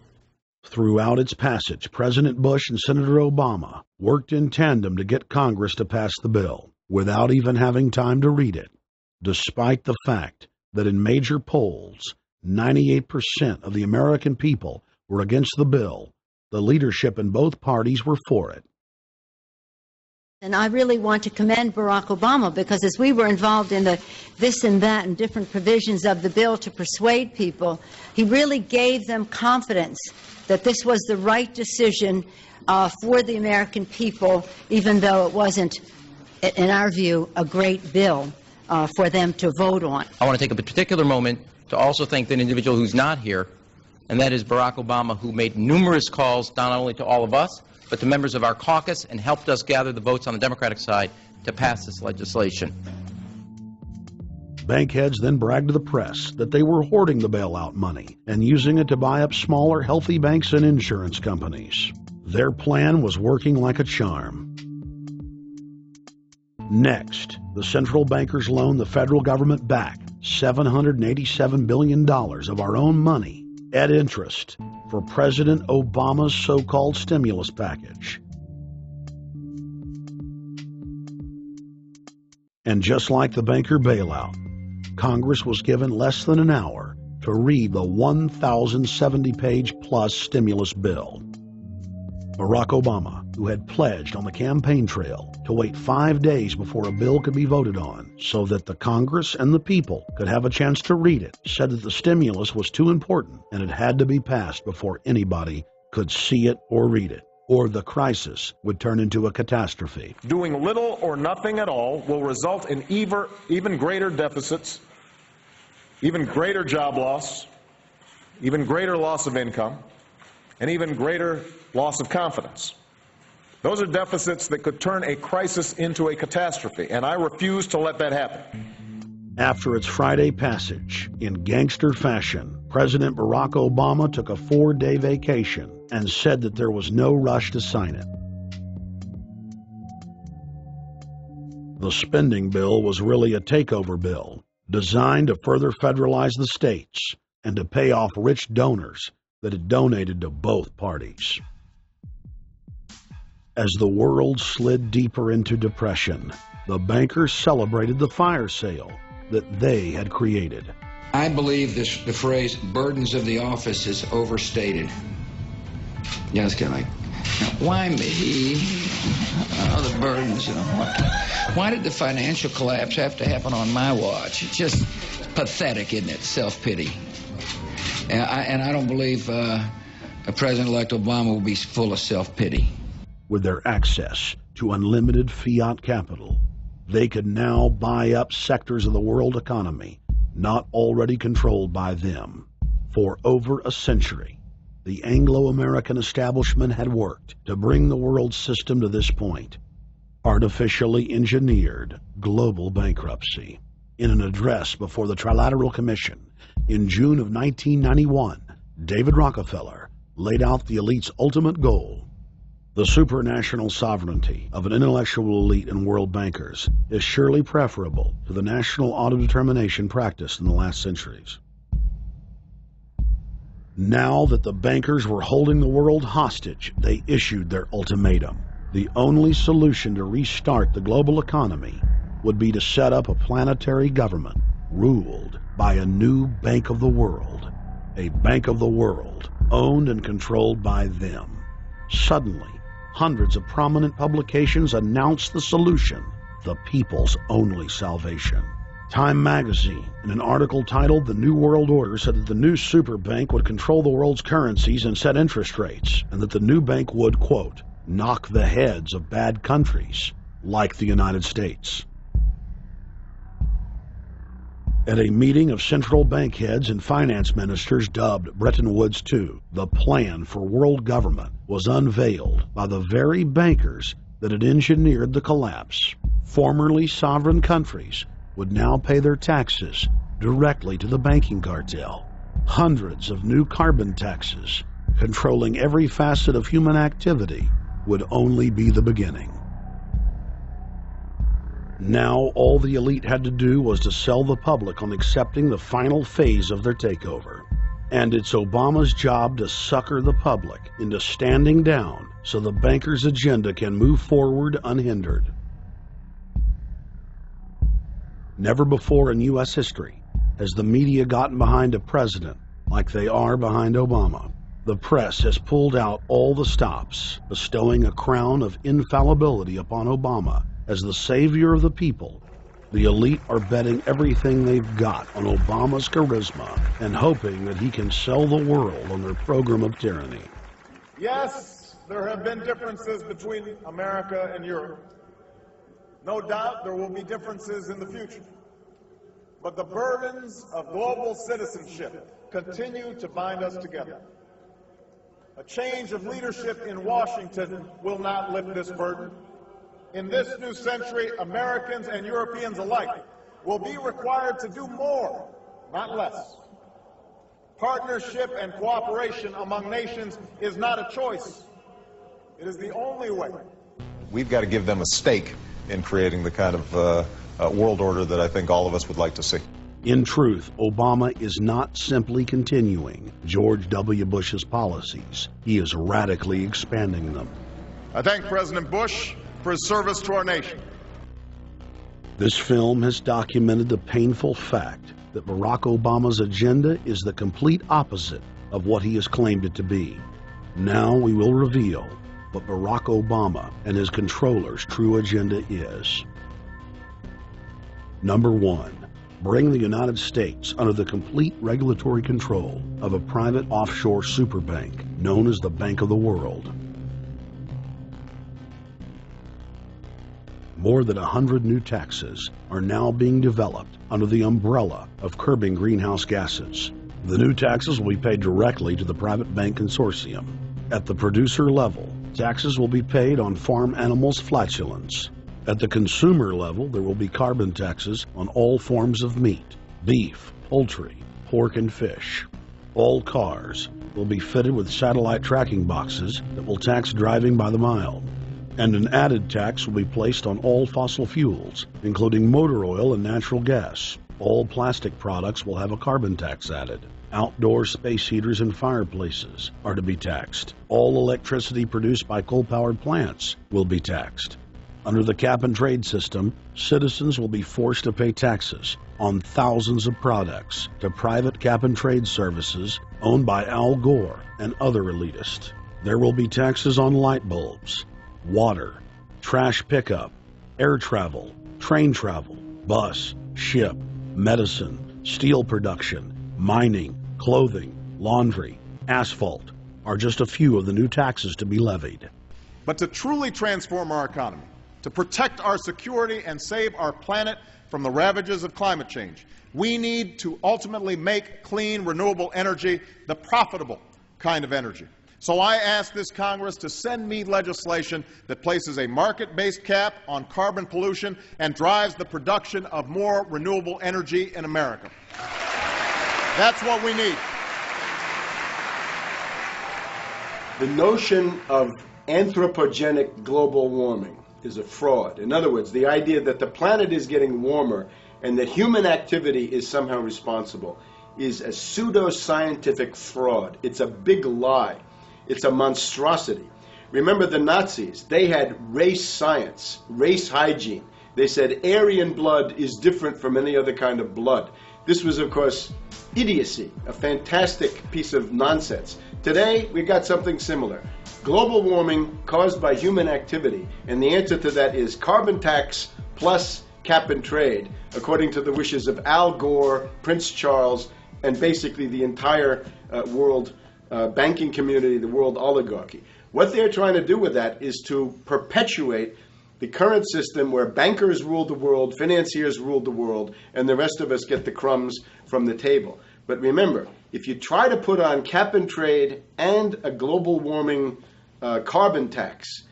Throughout its passage, President Bush and Senator Obama worked in tandem to get Congress to pass the bill without even having time to read it, despite the fact that in major polls, 98% of the American people were against the bill. The leadership in both parties were for it. And I really want to commend Barack Obama, because as we were involved in the this and that and different provisions of the bill to persuade people, he really gave them confidence that this was the right decision for the American people, even though it wasn't, in our view, a great bill for them to vote on. I want to take a particular moment to also thank an individual who's not here, and that is Barack Obama, who made numerous calls not only to all of us, but to members of our caucus, and helped us gather the votes on the Democratic side to pass this legislation. Bankheads then bragged to the press that they were hoarding the bailout money and using it to buy up smaller, healthy banks and insurance companies. Their plan was working like a charm. Next, the central bankers loaned the federal government back $787 billion of our own money at interest for President Obama's so-called stimulus package. And just like the banker bailout, Congress was given less than an hour to read the 1,070-page-plus stimulus bill. Barack Obama, who had pledged on the campaign trail to wait 5 days before a bill could be voted on so that the Congress and the people could have a chance to read it, said that the stimulus was too important and it had to be passed before anybody could see it or read it, or the crisis would turn into a catastrophe. Doing little or nothing at all will result in even greater deficits, even greater job loss, even greater loss of income, and even greater loss of confidence. Those are deficits that could turn a crisis into a catastrophe, and I refuse to let that happen. After its Friday passage, in gangster fashion, President Barack Obama took a 4-day vacation and said that there was no rush to sign it. The spending bill was really a takeover bill, designed to further federalize the states and to pay off rich donors that had donated to both parties. As the world slid deeper into depression, the bankers celebrated the fire sale that they had created. I believe the phrase burdens of the office is overstated. Yeah, it's kind of like, why me? Oh, the burdens, Why did the financial collapse have to happen on my watch? It's just pathetic, isn't it? Self-pity. And I don't believe President-elect Obama will be full of self-pity. With their access to unlimited fiat capital, they could now buy up sectors of the world economy not already controlled by them. For over a century, the Anglo-American establishment had worked to bring the world system to this point. Artificially engineered global bankruptcy. In an address before the Trilateral Commission in June of 1991, David Rockefeller laid out the elite's ultimate goal. The supranational sovereignty of an intellectual elite and world bankers is surely preferable to the national autodetermination practiced in the last centuries. Now that the bankers were holding the world hostage, they issued their ultimatum. The only solution to restart the global economy would be to set up a planetary government ruled by a new Bank of the World, a Bank of the World owned and controlled by them. Suddenly, hundreds of prominent publications announced the solution, the people's only salvation. Time magazine, in an article titled "The New World Order," said that the new super bank would control the world's currencies and set interest rates, and that the new bank would, quote, knock the heads of bad countries like the United States. At a meeting of central bank heads and finance ministers dubbed Bretton Woods II, the plan for world government was unveiled by the very bankers that had engineered the collapse. Formerly sovereign countries would now pay their taxes directly to the banking cartel. Hundreds of new carbon taxes, controlling every facet of human activity, would only be the beginning. Now all the elite had to do was to sell the public on accepting the final phase of their takeover. And it's Obama's job to sucker the public into standing down so the bankers' agenda can move forward unhindered. Never before in U.S. history has the media gotten behind a president like they are behind Obama. The press has pulled out all the stops, bestowing a crown of infallibility upon Obama as the savior of the people. The elite are betting everything they've got on Obama's charisma and hoping that he can sell the world on their program of tyranny. Yes, there have been differences between America and Europe. No doubt there will be differences in the future. But the burdens of global citizenship continue to bind us together. A change of leadership in Washington will not lift this burden. In this new century, Americans and Europeans alike will be required to do more, not less. Partnership and cooperation among nations is not a choice. It is the only way. We've got to give them a stake in creating the kind of world order that I think all of us would like to see. In truth, Obama is not simply continuing George W. Bush's policies. He is radically expanding them. I thank President Bush for his service to our nation. This film has documented the painful fact that Barack Obama's agenda is the complete opposite of what he has claimed it to be. Now we will reveal what Barack Obama and his controllers' true agenda is. Number one, bring the United States under the complete regulatory control of a private offshore superbank known as the Bank of the World. More than 100 new taxes are now being developed under the umbrella of curbing greenhouse gases. The new taxes will be paid directly to the private bank consortium. At the producer level, taxes will be paid on farm animals' flatulence. At the consumer level, there will be carbon taxes on all forms of meat, beef, poultry, pork, and fish. All cars will be fitted with satellite tracking boxes that will tax driving by the mile. And an added tax will be placed on all fossil fuels, including motor oil and natural gas. All plastic products will have a carbon tax added. Outdoor space heaters and fireplaces are to be taxed. All electricity produced by coal-powered plants will be taxed. Under the cap-and-trade system, citizens will be forced to pay taxes on thousands of products to private cap-and-trade services owned by Al Gore and other elitists. There will be taxes on light bulbs, water, trash pickup, air travel, train travel, bus, ship, medicine, steel production, mining, clothing, laundry, asphalt, are just a few of the new taxes to be levied. But to truly transform our economy, to protect our security and save our planet from the ravages of climate change, we need to ultimately make clean, renewable energy the profitable kind of energy. So I ask this Congress to send me legislation that places a market-based cap on carbon pollution and drives the production of more renewable energy in America. That's what we need. The notion of anthropogenic global warming is a fraud. In other words, the idea that the planet is getting warmer and that human activity is somehow responsible is a pseudo-scientific fraud. It's a big lie. It's a monstrosity. Remember the Nazis, they had race science, race hygiene. They said Aryan blood is different from any other kind of blood. This was, of course, idiocy, a fantastic piece of nonsense. Today, we've got something similar. Global warming caused by human activity, and the answer to that is carbon tax plus cap and trade, according to the wishes of Al Gore, Prince Charles, and basically the entire world banking community, the world oligarchy. What they're trying to do with that is to perpetuate the current system where bankers rule the world, financiers rule the world, and the rest of us get the crumbs from the table. But remember, if you try to put on cap and trade and a global warming carbon tax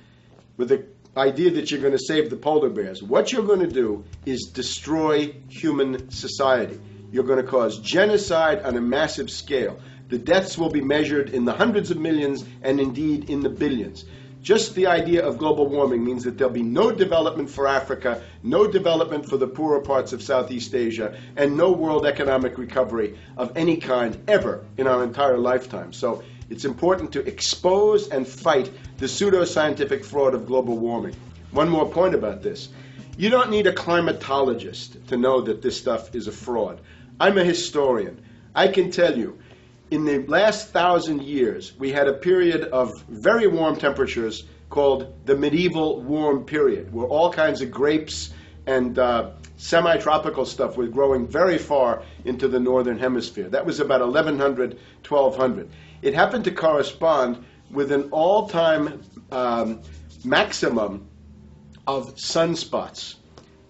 with the idea that you're going to save the polar bears, what you're going to do is destroy human society. You're going to cause genocide on a massive scale. The deaths will be measured in the hundreds of millions and indeed in the billions. Just the idea of global warming means that there'll be no development for Africa, no development for the poorer parts of Southeast Asia, and no world economic recovery of any kind ever in our entire lifetime. So it's important to expose and fight the pseudo-scientific fraud of global warming. One more point about this. You don't need a climatologist to know that this stuff is a fraud. I'm a historian. I can tell you, in the last 1,000 years, we had a period of very warm temperatures called the medieval warm period, where all kinds of grapes and semi-tropical stuff was growing very far into the northern hemisphere. That was about 1100, 1200. It happened to correspond with an all-time maximum of sunspots.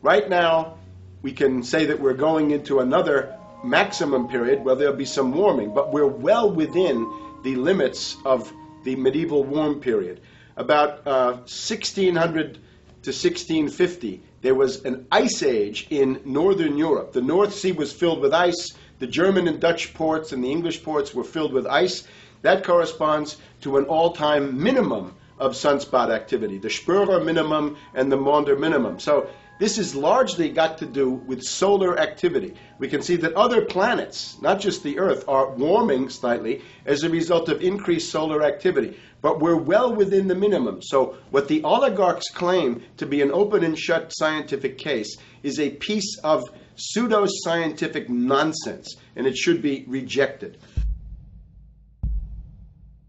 Right now, we can say that we're going into another maximum period where there'll be some warming, but we're well within the limits of the medieval warm period. About 1600 to 1650, there was an ice age in northern Europe. The North Sea was filled with ice. The German and Dutch ports and the English ports were filled with ice. That corresponds to an all-time minimum of sunspot activity, the Spörer minimum and the Maunder minimum. So this has largely got to do with solar activity. We can see that other planets, not just the Earth, are warming slightly as a result of increased solar activity. But we're well within the minimum. So what the oligarchs claim to be an open and shut scientific case is a piece of pseudo-scientific nonsense, and it should be rejected.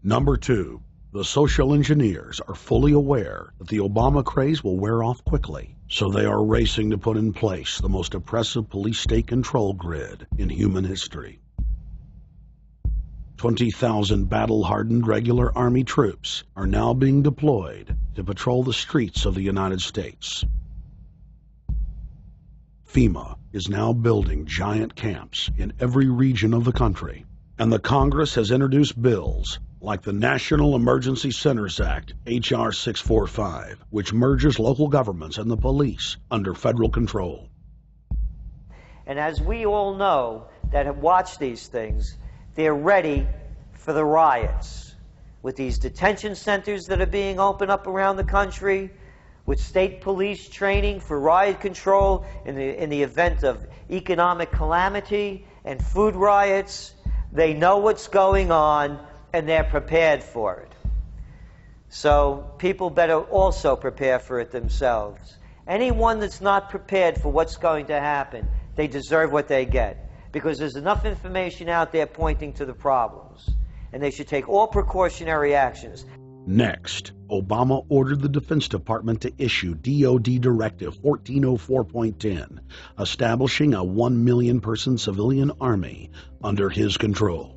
Number 2, the social engineers are fully aware that the Obama craze will wear off quickly, so they are racing to put in place the most oppressive police state control grid in human history. 20,000 battle-hardened regular Army troops are now being deployed to patrol the streets of the United States. FEMA is now building giant camps in every region of the country, and the Congress has introduced bills like the National Emergency Centers Act, H.R. 645, which merges local governments and the police under federal control. And as we all know that have watched these things, they're ready for the riots. With these detention centers that are being opened up around the country, with state police training for riot control in the event of economic calamity and food riots, they know what's going on and they're prepared for it. So people better also prepare for it themselves. Anyone that's not prepared for what's going to happen, they deserve what they get, because there's enough information out there pointing to the problems, and they should take all precautionary actions. Next, Obama ordered the Defense Department to issue DoD Directive 1404.10, establishing a 1 million person civilian army under his control.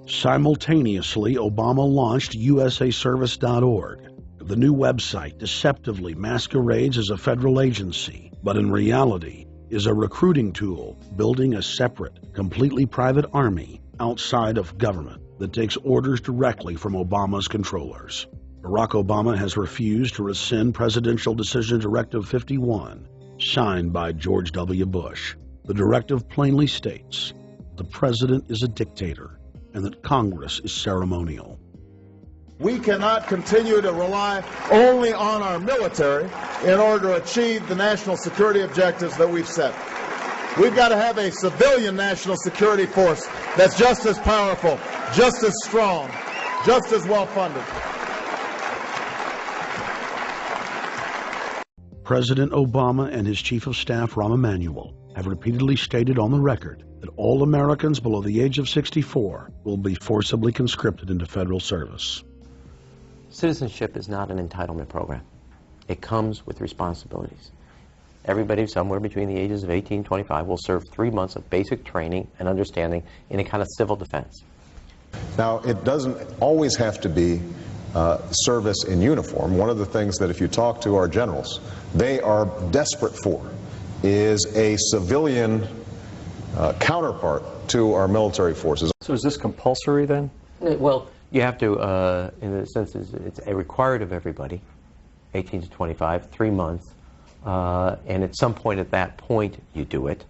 Simultaneously, Obama launched usaservice.org. The new website deceptively masquerades as a federal agency, but in reality is a recruiting tool building a separate, completely private army outside of government that takes orders directly from Obama's controllers. Barack Obama has refused to rescind Presidential Decision Directive 51, signed by George W. Bush. The directive plainly states the president is a dictator and that Congress is ceremonial. We cannot continue to rely only on our military in order to achieve the national security objectives that we've set. We've got to have a civilian national security force that's just as powerful, just as strong, just as well funded. President Obama and his Chief of Staff, Rahm Emanuel, have repeatedly stated on the record that all Americans below the age of 64 will be forcibly conscripted into federal service. Citizenship is not an entitlement program. It comes with responsibilities. Everybody somewhere between the ages of 18 and 25 will serve 3 months of basic training and understanding in a kind of civil defense. Now, it doesn't always have to be service in uniform. One of the things that if you talk to our generals, they are desperate for is a civilian counterpart to our military forces. So is this compulsory then? Well, you have to, in a sense, it's a required of everybody, 18 to 25, 3 months, and at some point at that point you do it.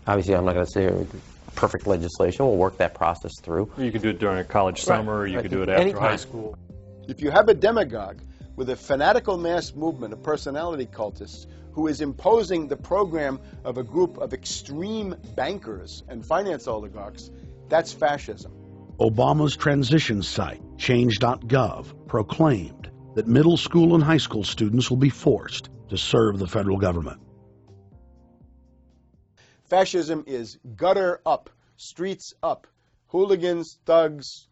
Obviously, I'm not going to say perfect legislation. We'll work that process through. You could do it during a college summer, or you could do it after high school. If you have a demagogue with a fanatical mass movement of personality cultists who is imposing the program of a group of extreme bankers and finance oligarchs, that's fascism. Obama's transition site, change.gov, proclaimed that middle school and high school students will be forced to serve the federal government. Fascism is gutter up, streets up, hooligans, thugs,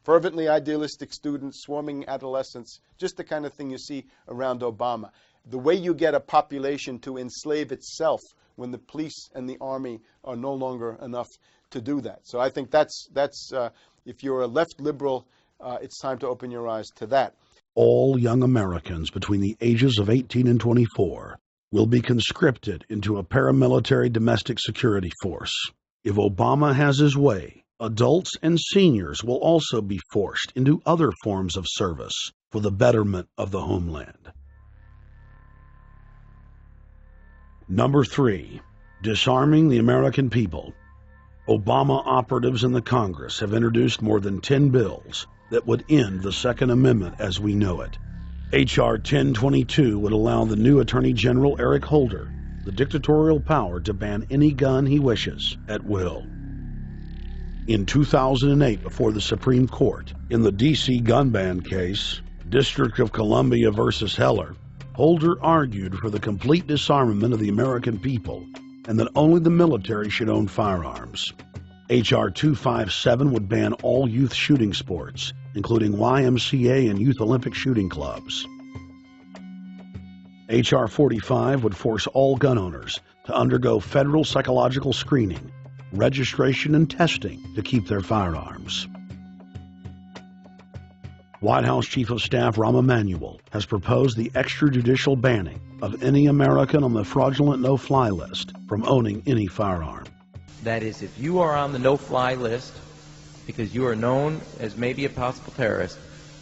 fervently idealistic students, swarming adolescents, just the kind of thing you see around Obama. The way you get a population to enslave itself when the police and the army are no longer enough to do that. So I think that's if you're a left liberal, it's time to open your eyes to that. All young Americans between the ages of 18 and 24 will be conscripted into a paramilitary domestic security force. If Obama has his way, adults and seniors will also be forced into other forms of service for the betterment of the homeland. Number 3, disarming the American people. Obama operatives in the Congress have introduced more than 10 bills that would end the Second Amendment as we know it. H.R. 1022 would allow the new Attorney General Eric Holder the dictatorial power to ban any gun he wishes at will. In 2008, before the Supreme Court, in the D.C. gun ban case, District of Columbia versus Heller, Holder argued for the complete disarmament of the American people and that only the military should own firearms. H.R. 257 would ban all youth shooting sports, including YMCA and Youth Olympic shooting clubs. H.R. 45 would force all gun owners to undergo federal psychological screening, registration, and testing to keep their firearms. White House Chief of Staff Rahm Emanuel has proposed the extrajudicial banning of any American on the fraudulent no-fly list from owning any firearm. That is, if you are on the no-fly list because you are known as maybe a possible terrorist,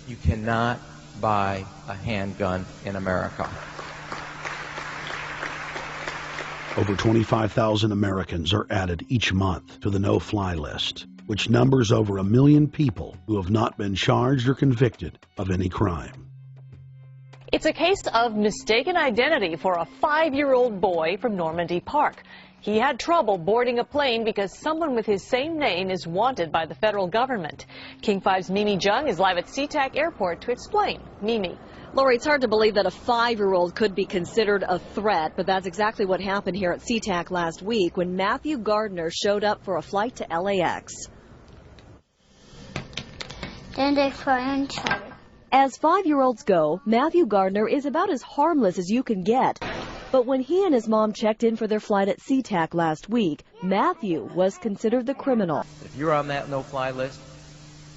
you cannot buy a handgun in America. Over 25,000 Americans are added each month to the no-fly list, which numbers over 1 million people who have not been charged or convicted of any crime. It's a case of mistaken identity for a 5-year-old boy from Normandy Park. He had trouble boarding a plane because someone with his same name is wanted by the federal government. King 5's Mimi Jung is live at SeaTac Airport to explain. Mimi. Lori, it's hard to believe that a 5-year-old could be considered a threat, but that's exactly what happened here at SeaTac last week when Matthew Gardner showed up for a flight to LAX. Then they fly on charter. As 5-year-olds go, Matthew Gardner is about as harmless as you can get. But when he and his mom checked in for their flight at SeaTac last week, Matthew was considered the criminal. If you're on that no-fly list,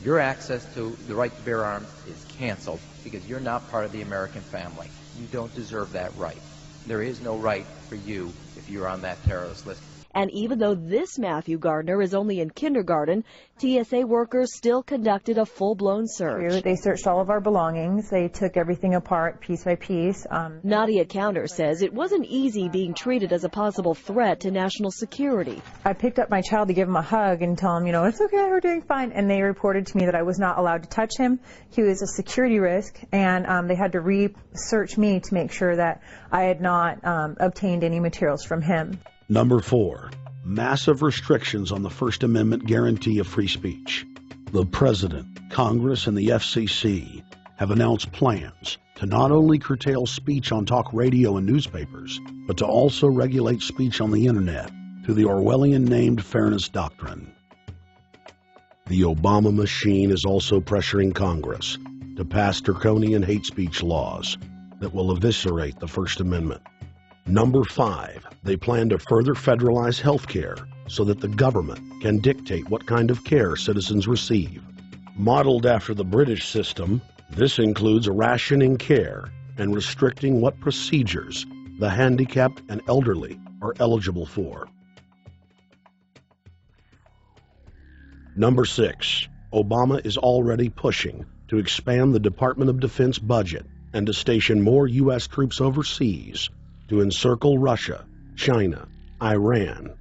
Your access to the right to bear arms is canceled because you're not part of the American family. You don't deserve that right. There is no right for you if you're on that terrorist list. And even though this Matthew Gardner is only in kindergarten, TSA workers still conducted a full-blown search. They searched all of our belongings. They took everything apart piece by piece. Nadia Counter says it wasn't easy being treated as a possible threat to national security. I picked up my child to give him a hug and tell him, it's okay, we're doing fine. And they reported to me that I was not allowed to touch him. He was a security risk, and they had to research me to make sure that I had not obtained any materials from him. Number 4, massive restrictions on the First Amendment guarantee of free speech. The President, Congress, and the FCC have announced plans to not only curtail speech on talk radio and newspapers, but to also regulate speech on the Internet through the Orwellian-named Fairness Doctrine. The Obama machine is also pressuring Congress to pass draconian hate speech laws that will eviscerate the First Amendment. Number 5, they plan to further federalize health care so that the government can dictate what kind of care citizens receive. Modeled after the British system, this includes rationing care and restricting what procedures the handicapped and elderly are eligible for. Number 6, Obama is already pushing to expand the Department of Defense budget and to station more U.S. troops overseas to encircle Russia, China, Iran,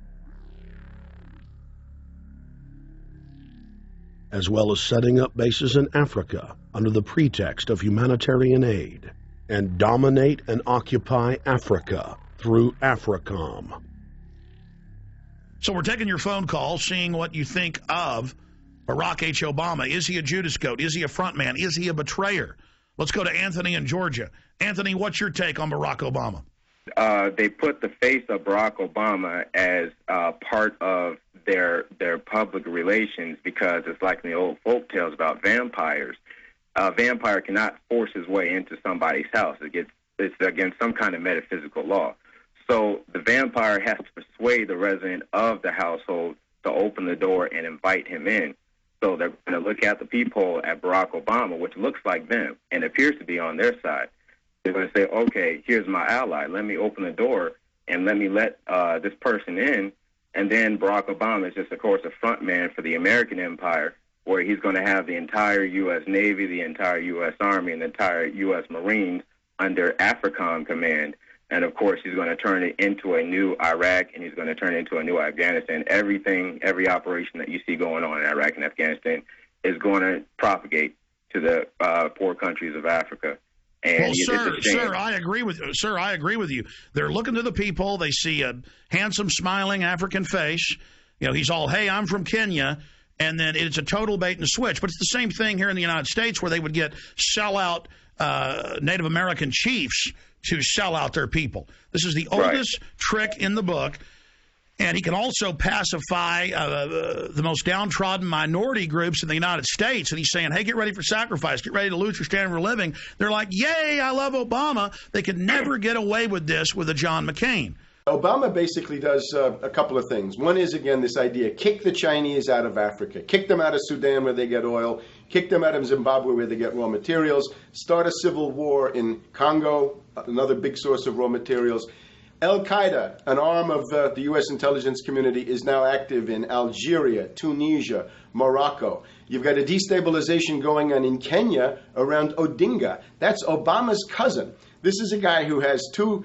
as well as setting up bases in Africa under the pretext of humanitarian aid, and dominate and occupy Africa through AFRICOM. So we're taking your phone calls, seeing what you think of Barack H. Obama. Is he a Judas goat? Is he a front man? Is he a betrayer? Let's go to Anthony in Georgia. Anthony, what's your take on Barack Obama? They put the face of Barack Obama as part of their public relations because it's like in the old folk tales about vampires. A vampire cannot force his way into somebody's house. It's against some kind of metaphysical law. So the vampire has to persuade the resident of the household to open the door and invite him in. So they're going to look at the peephole at Barack Obama, which looks like them and appears to be on their side. They're going to say, okay, here's my ally. Let me open the door and let me let this person in. And then Barack Obama is just, of course, a front man for the American empire, where he's going to have the entire U.S. Navy, the entire U.S. Army, and the entire U.S. Marines under AFRICOM command. And, of course, he's going to turn it into a new Iraq, and he's going to turn it into a new Afghanistan. Every operation that you see going on in Iraq and Afghanistan is going to propagate to the poor countries of Africa. And well, sir, I agree with you. They're looking to the people. They see a handsome, smiling African face. He's all, hey, I'm from Kenya. And then it's a total bait and switch. But it's the same thing here in the United States where they would get sellout Native American chiefs to sell out their people. This is the oldest trick in the book. And he can also pacify the most downtrodden minority groups in the United States. And he's saying, hey, get ready for sacrifice. Get ready to lose your standard of living. They're like, yay, I love Obama. They could never get away with this with a John McCain. Obama basically does a couple of things. One is, again, this idea, kick the Chinese out of Africa. Kick them out of Sudan where they get oil. Kick them out of Zimbabwe where they get raw materials. Start a civil war in Congo, another big source of raw materials. Al-Qaeda, an arm of the U.S. intelligence community, is now active in Algeria, Tunisia, Morocco. You've got a destabilization going on in Kenya around Odinga. That's Obama's cousin. This is a guy who has two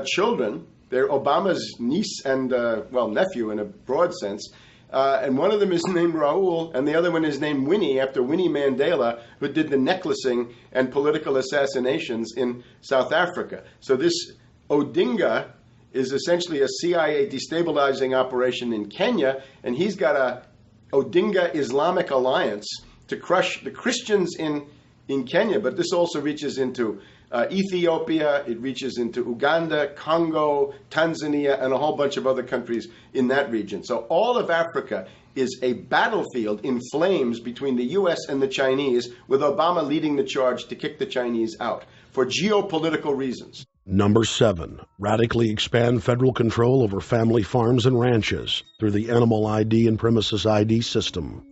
children. They're Obama's niece and, nephew in a broad sense. And one of them is named Raul, and the other one is named Winnie, after Winnie Mandela, who did the necklacing and political assassinations in South Africa. So this Odinga is essentially a CIA destabilizing operation in Kenya, and he's got a Odinga Islamic alliance to crush the Christians in Kenya, but this also reaches into Ethiopia, it reaches into Uganda, Congo, Tanzania, and a whole bunch of other countries in that region. So all of Africa is a battlefield in flames between the U.S. and the Chinese, with Obama leading the charge to kick the Chinese out for geopolitical reasons. Number 7, radically expand federal control over family farms and ranches through the Animal ID and Premises ID system.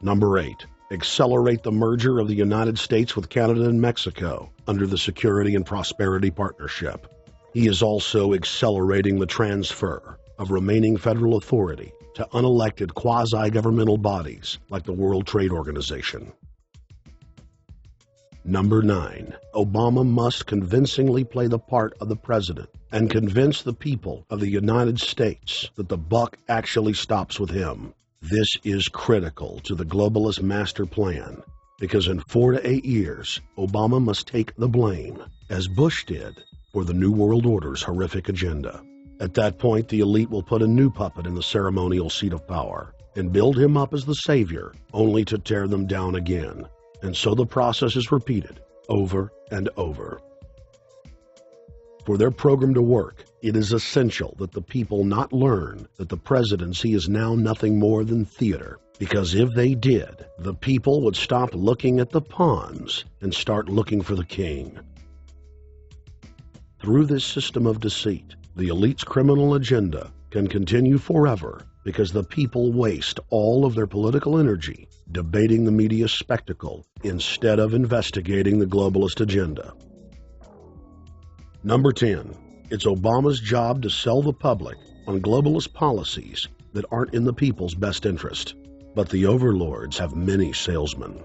Number 8, accelerate the merger of the United States with Canada and Mexico under the Security and Prosperity Partnership. He is also accelerating the transfer of remaining federal authority to unelected quasi-governmental bodies like the World Trade Organization. Number 9, Obama must convincingly play the part of the president and convince the people of the United States that the buck actually stops with him. This is critical to the globalist master plan because in 4 to 8 years, Obama must take the blame, as Bush did, for the New World Order's horrific agenda. At that point, the elite will put a new puppet in the ceremonial seat of power and build him up as the savior, only to tear them down again. And so the process is repeated over and over. For their program to work, it is essential that the people not learn that the presidency is now nothing more than theater, because if they did, the people would stop looking at the pawns and start looking for the king. Through this system of deceit, the elite's criminal agenda can continue forever because the people waste all of their political energy debating the media spectacle instead of investigating the globalist agenda. Number 10, it's Obama's job to sell the public on globalist policies that aren't in the people's best interest. But the overlords have many salesmen.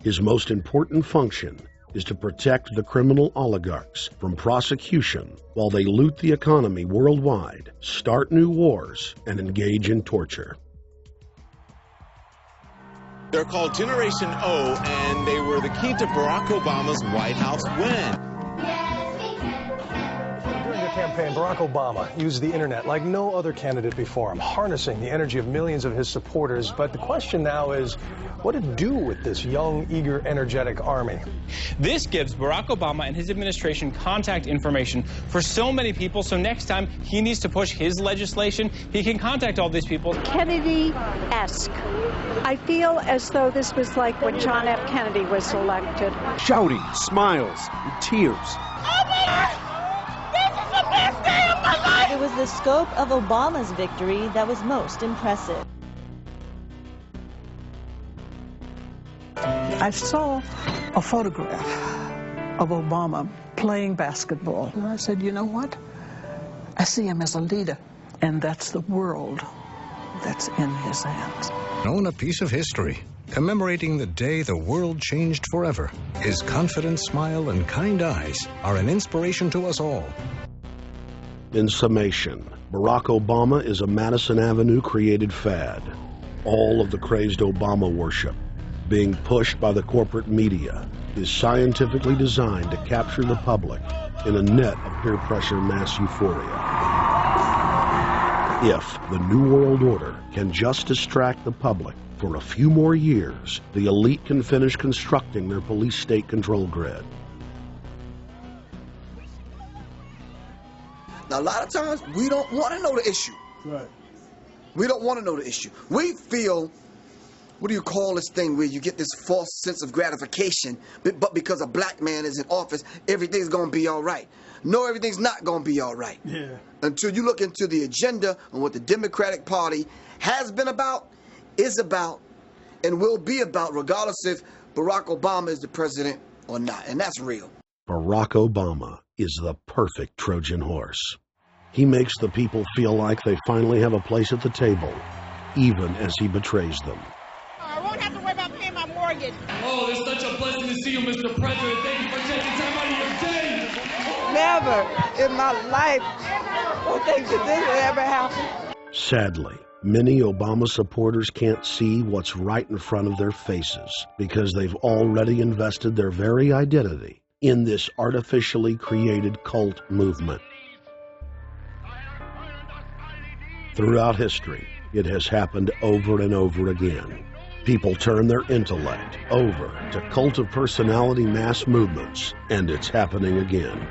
His most important function is to protect the criminal oligarchs from prosecution while they loot the economy worldwide, start new wars, and engage in torture. They're called Generation O, and they were the key to Barack Obama's White House win. During the campaign, Barack Obama used the internet like no other candidate before him, harnessing the energy of millions of his supporters. But the question now is, what to do with this young, eager, energetic army? This gives Barack Obama and his administration contact information for so many people, so next time he needs to push his legislation, he can contact all these people. Kennedy-esque. I feel as though this was like when John F. Kennedy was elected. Shouting, smiles, and tears. It was the scope of Obama's victory that was most impressive. I saw a photograph of Obama playing basketball. And I said, you know what? I see him as a leader, and that's the world that's in his hands. Own a piece of history, commemorating the day the world changed forever. His confident smile and kind eyes are an inspiration to us all. In summation, Barack Obama is a Madison Avenue created fad. All of the crazed Obama worship, being pushed by the corporate media, is scientifically designed to capture the public in a net of peer pressure mass euphoria. If the New World Order can just distract the public for a few more years, the elite can finish constructing their police state control grid. Now, a lot of times, we don't want to know the issue. Right. We don't want to know the issue. We feel, what do you call this thing where you get this false sense of gratification, but because a black man is in office, everything's going to be all right. No, everything's not going to be all right. Yeah. Until you look into the agenda and what the Democratic Party has been about, is about, and will be about, regardless if Barack Obama is the president or not. And that's real. Barack Obama is the perfect Trojan horse. He makes the people feel like they finally have a place at the table, even as he betrays them. I won't have to worry about paying my mortgage. Oh, it's such a blessing to see you, Mr. President. Thank you for taking time out of your day. Never in my life would think that this would ever happen. Sadly, many Obama supporters can't see what's right in front of their faces because they've already invested their very identity in this artificially created cult movement. Throughout history, it has happened over and over again. People turn their intellect over to cult of personality mass movements, and it's happening again.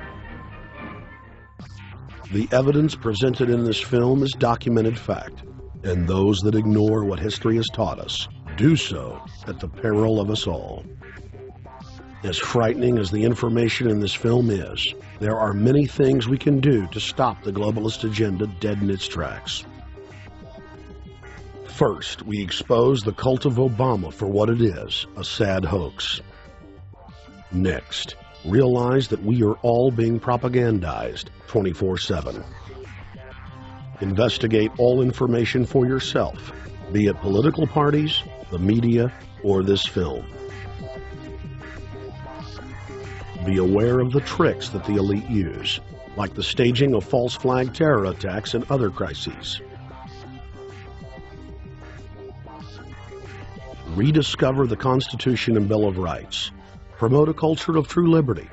The evidence presented in this film is documented fact, and those that ignore what history has taught us do so at the peril of us all. As frightening as the information in this film is, there are many things we can do to stop the globalist agenda dead in its tracks. First, we expose the cult of Obama for what it is, a sad hoax. Next, realize that we are all being propagandized 24/7. Investigate all information for yourself, be it political parties, the media, or this film. Be aware of the tricks that the elite use, like the staging of false flag terror attacks and other crises. Rediscover the Constitution and Bill of Rights. Promote a culture of true liberty.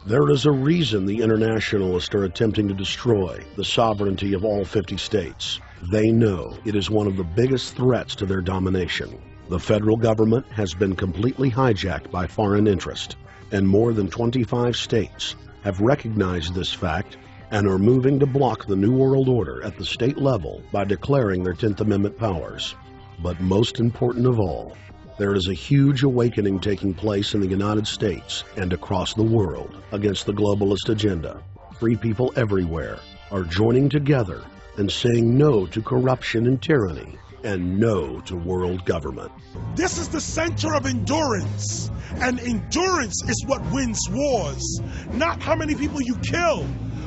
There is a reason the internationalists are attempting to destroy the sovereignty of all 50 states. They know it is one of the biggest threats to their domination. The federal government has been completely hijacked by foreign interest, and more than 25 states have recognized this fact and are moving to block the New World Order at the state level by declaring their 10th Amendment powers. But most important of all, there is a huge awakening taking place in the United States and across the world against the globalist agenda. Free people everywhere are joining together and saying no to corruption and tyranny and no to world government. This is the center of endurance, and endurance is what wins wars. Not how many people you kill,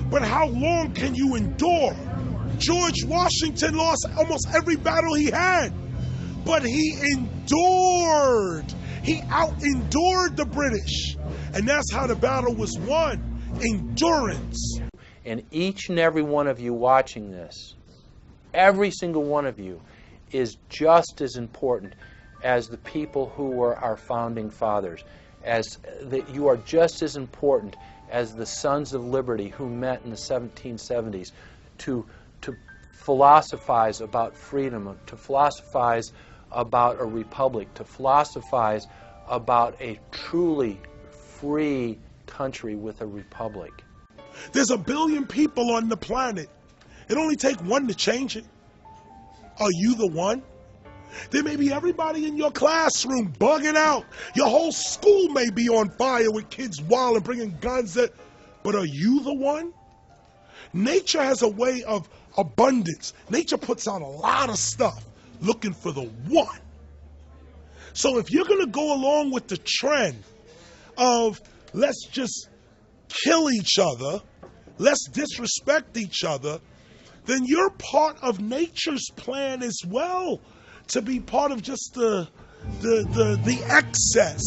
but how long can you endure. George Washington lost almost every battle he had, but he endured. He out-endured the British, and that's how the battle was won. Endurance. And each and every one of you watching this, every single one of you, is just as important as the people who were our founding fathers. As that you are just as important as the Sons of Liberty who met in the 1770s to philosophize about freedom, to philosophize about a republic, to philosophize about a truly free country with a republic. There's 1 billion people on the planet. It only takes one to change it. Are you the one? There may be everybody in your classroom bugging out. Your whole school may be on fire with kids wild and bringing guns at. But are you the one? Nature has a way of abundance. Nature puts out a lot of stuff looking for the one. So if you're going to go along with the trend of let's just kill each other, let's disrespect each other, then you're part of nature's plan as well, to be part of just the excess.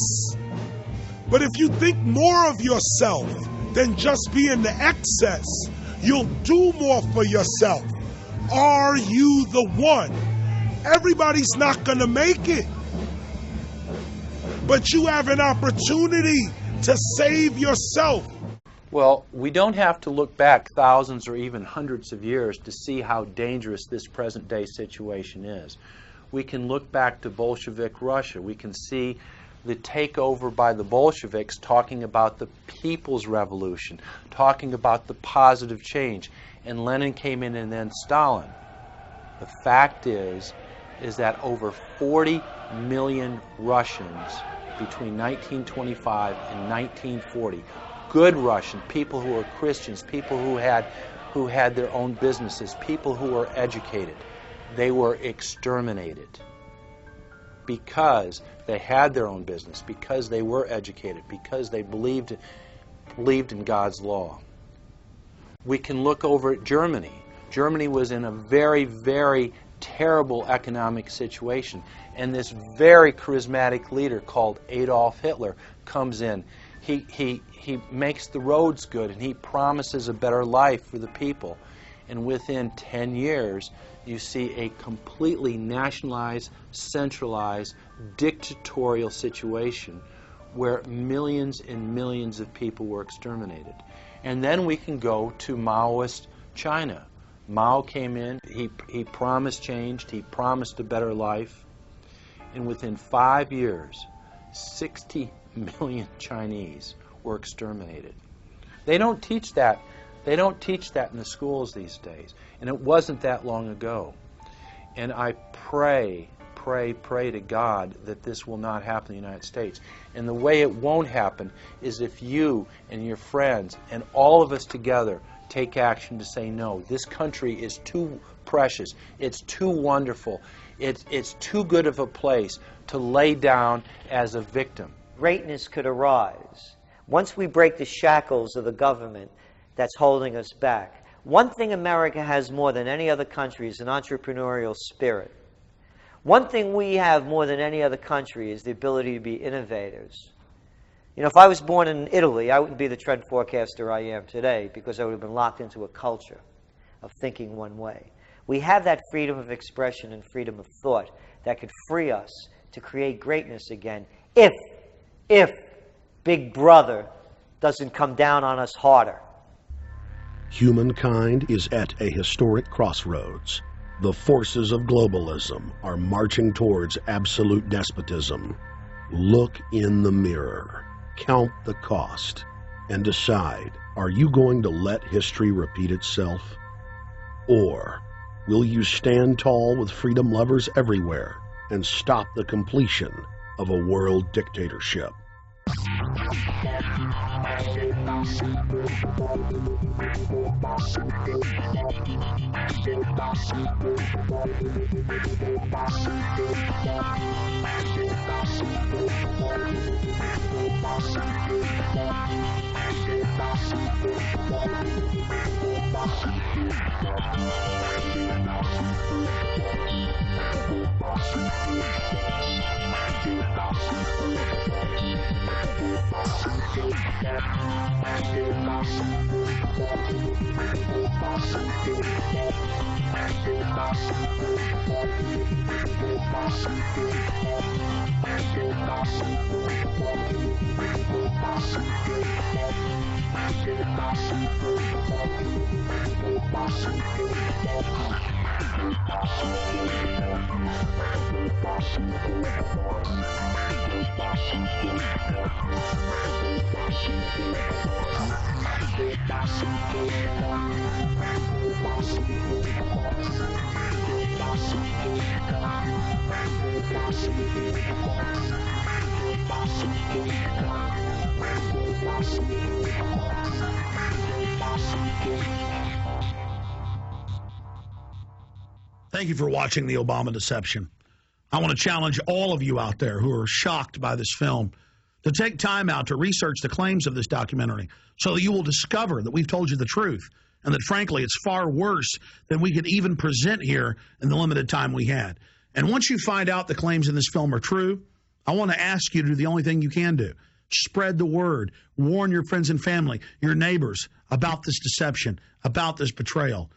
But if you think more of yourself than just being the excess, you'll do more for yourself. Are you the one? Everybody's not going to make it. But you have an opportunity to save yourself. Well, we don't have to look back thousands or even hundreds of years to see how dangerous this present-day situation is. We can look back to Bolshevik Russia. We can see the takeover by the Bolsheviks talking about the people's revolution, talking about the positive change. And Lenin came in and then Stalin. The fact is that over 40 million Russians between 1925 and 1940, good Russian, people who were Christians, people who had their own businesses, people who were educated, they were exterminated because they had their own business, because they were educated, because they believed in God's law. We can look over at Germany. Germany was in a very, very terrible economic situation, and this very charismatic leader called Adolf Hitler comes in. He makes the roads good, and he promises a better life for the people. And within 10 years, you see a completely nationalized, centralized, dictatorial situation where millions and millions of people were exterminated. And then we can go to Maoist China. Mao came in, he promised change, he promised a better life, and within 5 years, 60 million Chinese were exterminated. They don't teach that. They don't teach that in the schools these days, and it wasn't that long ago. And I pray to God that this will not happen in the United States. And the way it won't happen is if you and your friends and all of us together take action to say no. This country is too precious. It's too wonderful. It's too good of a place to lay down as a victim. Greatness could arise once we break the shackles of the government that's holding us back. One thing America has more than any other country is an entrepreneurial spirit. One thing we have more than any other country is the ability to be innovators. You know, if I was born in Italy, I wouldn't be the trend forecaster I am today because I would have been locked into a culture of thinking one way. We have that freedom of expression and freedom of thought that could free us to create greatness again if Big Brother doesn't come down on us harder. Humankind is at a historic crossroads. The forces of globalism are marching towards absolute despotism. Look in the mirror, count the cost, and decide, are you going to let history repeat itself? Or will you stand tall with freedom lovers everywhere and stop the completion of a world dictatorship? Thank you for watching The Obama Deception. I want to challenge all of you out there who are shocked by this film to take time out to research the claims of this documentary so that you will discover that we've told you the truth and that, frankly, it's far worse than we could even present here in the limited time we had. And once you find out the claims in this film are true, I want to ask you to do the only thing you can do. Spread the word. Warn your friends and family, your neighbors, about this deception, about this betrayal.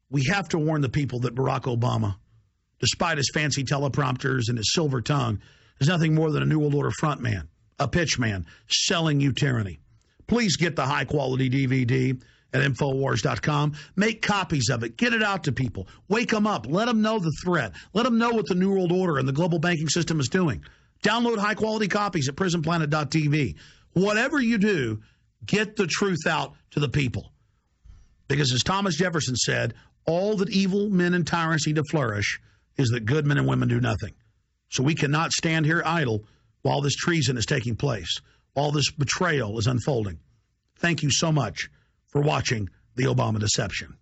We have to warn the people that Barack Obama, despite his fancy teleprompters and his silver tongue, is nothing more than a New World Order frontman, a pitchman, selling you tyranny. Please get the high-quality DVD at Infowars.com. Make copies of it. Get it out to people. Wake them up. Let them know the threat. Let them know what the New World Order and the global banking system is doing. Download high-quality copies at prisonplanet.tv. Whatever you do, get the truth out to the people. Because as Thomas Jefferson said, all that evil men and tyrants need to flourish is that good men and women do nothing. So we cannot stand here idle while this treason is taking place, while this betrayal is unfolding. Thank you so much for watching The Obama Deception.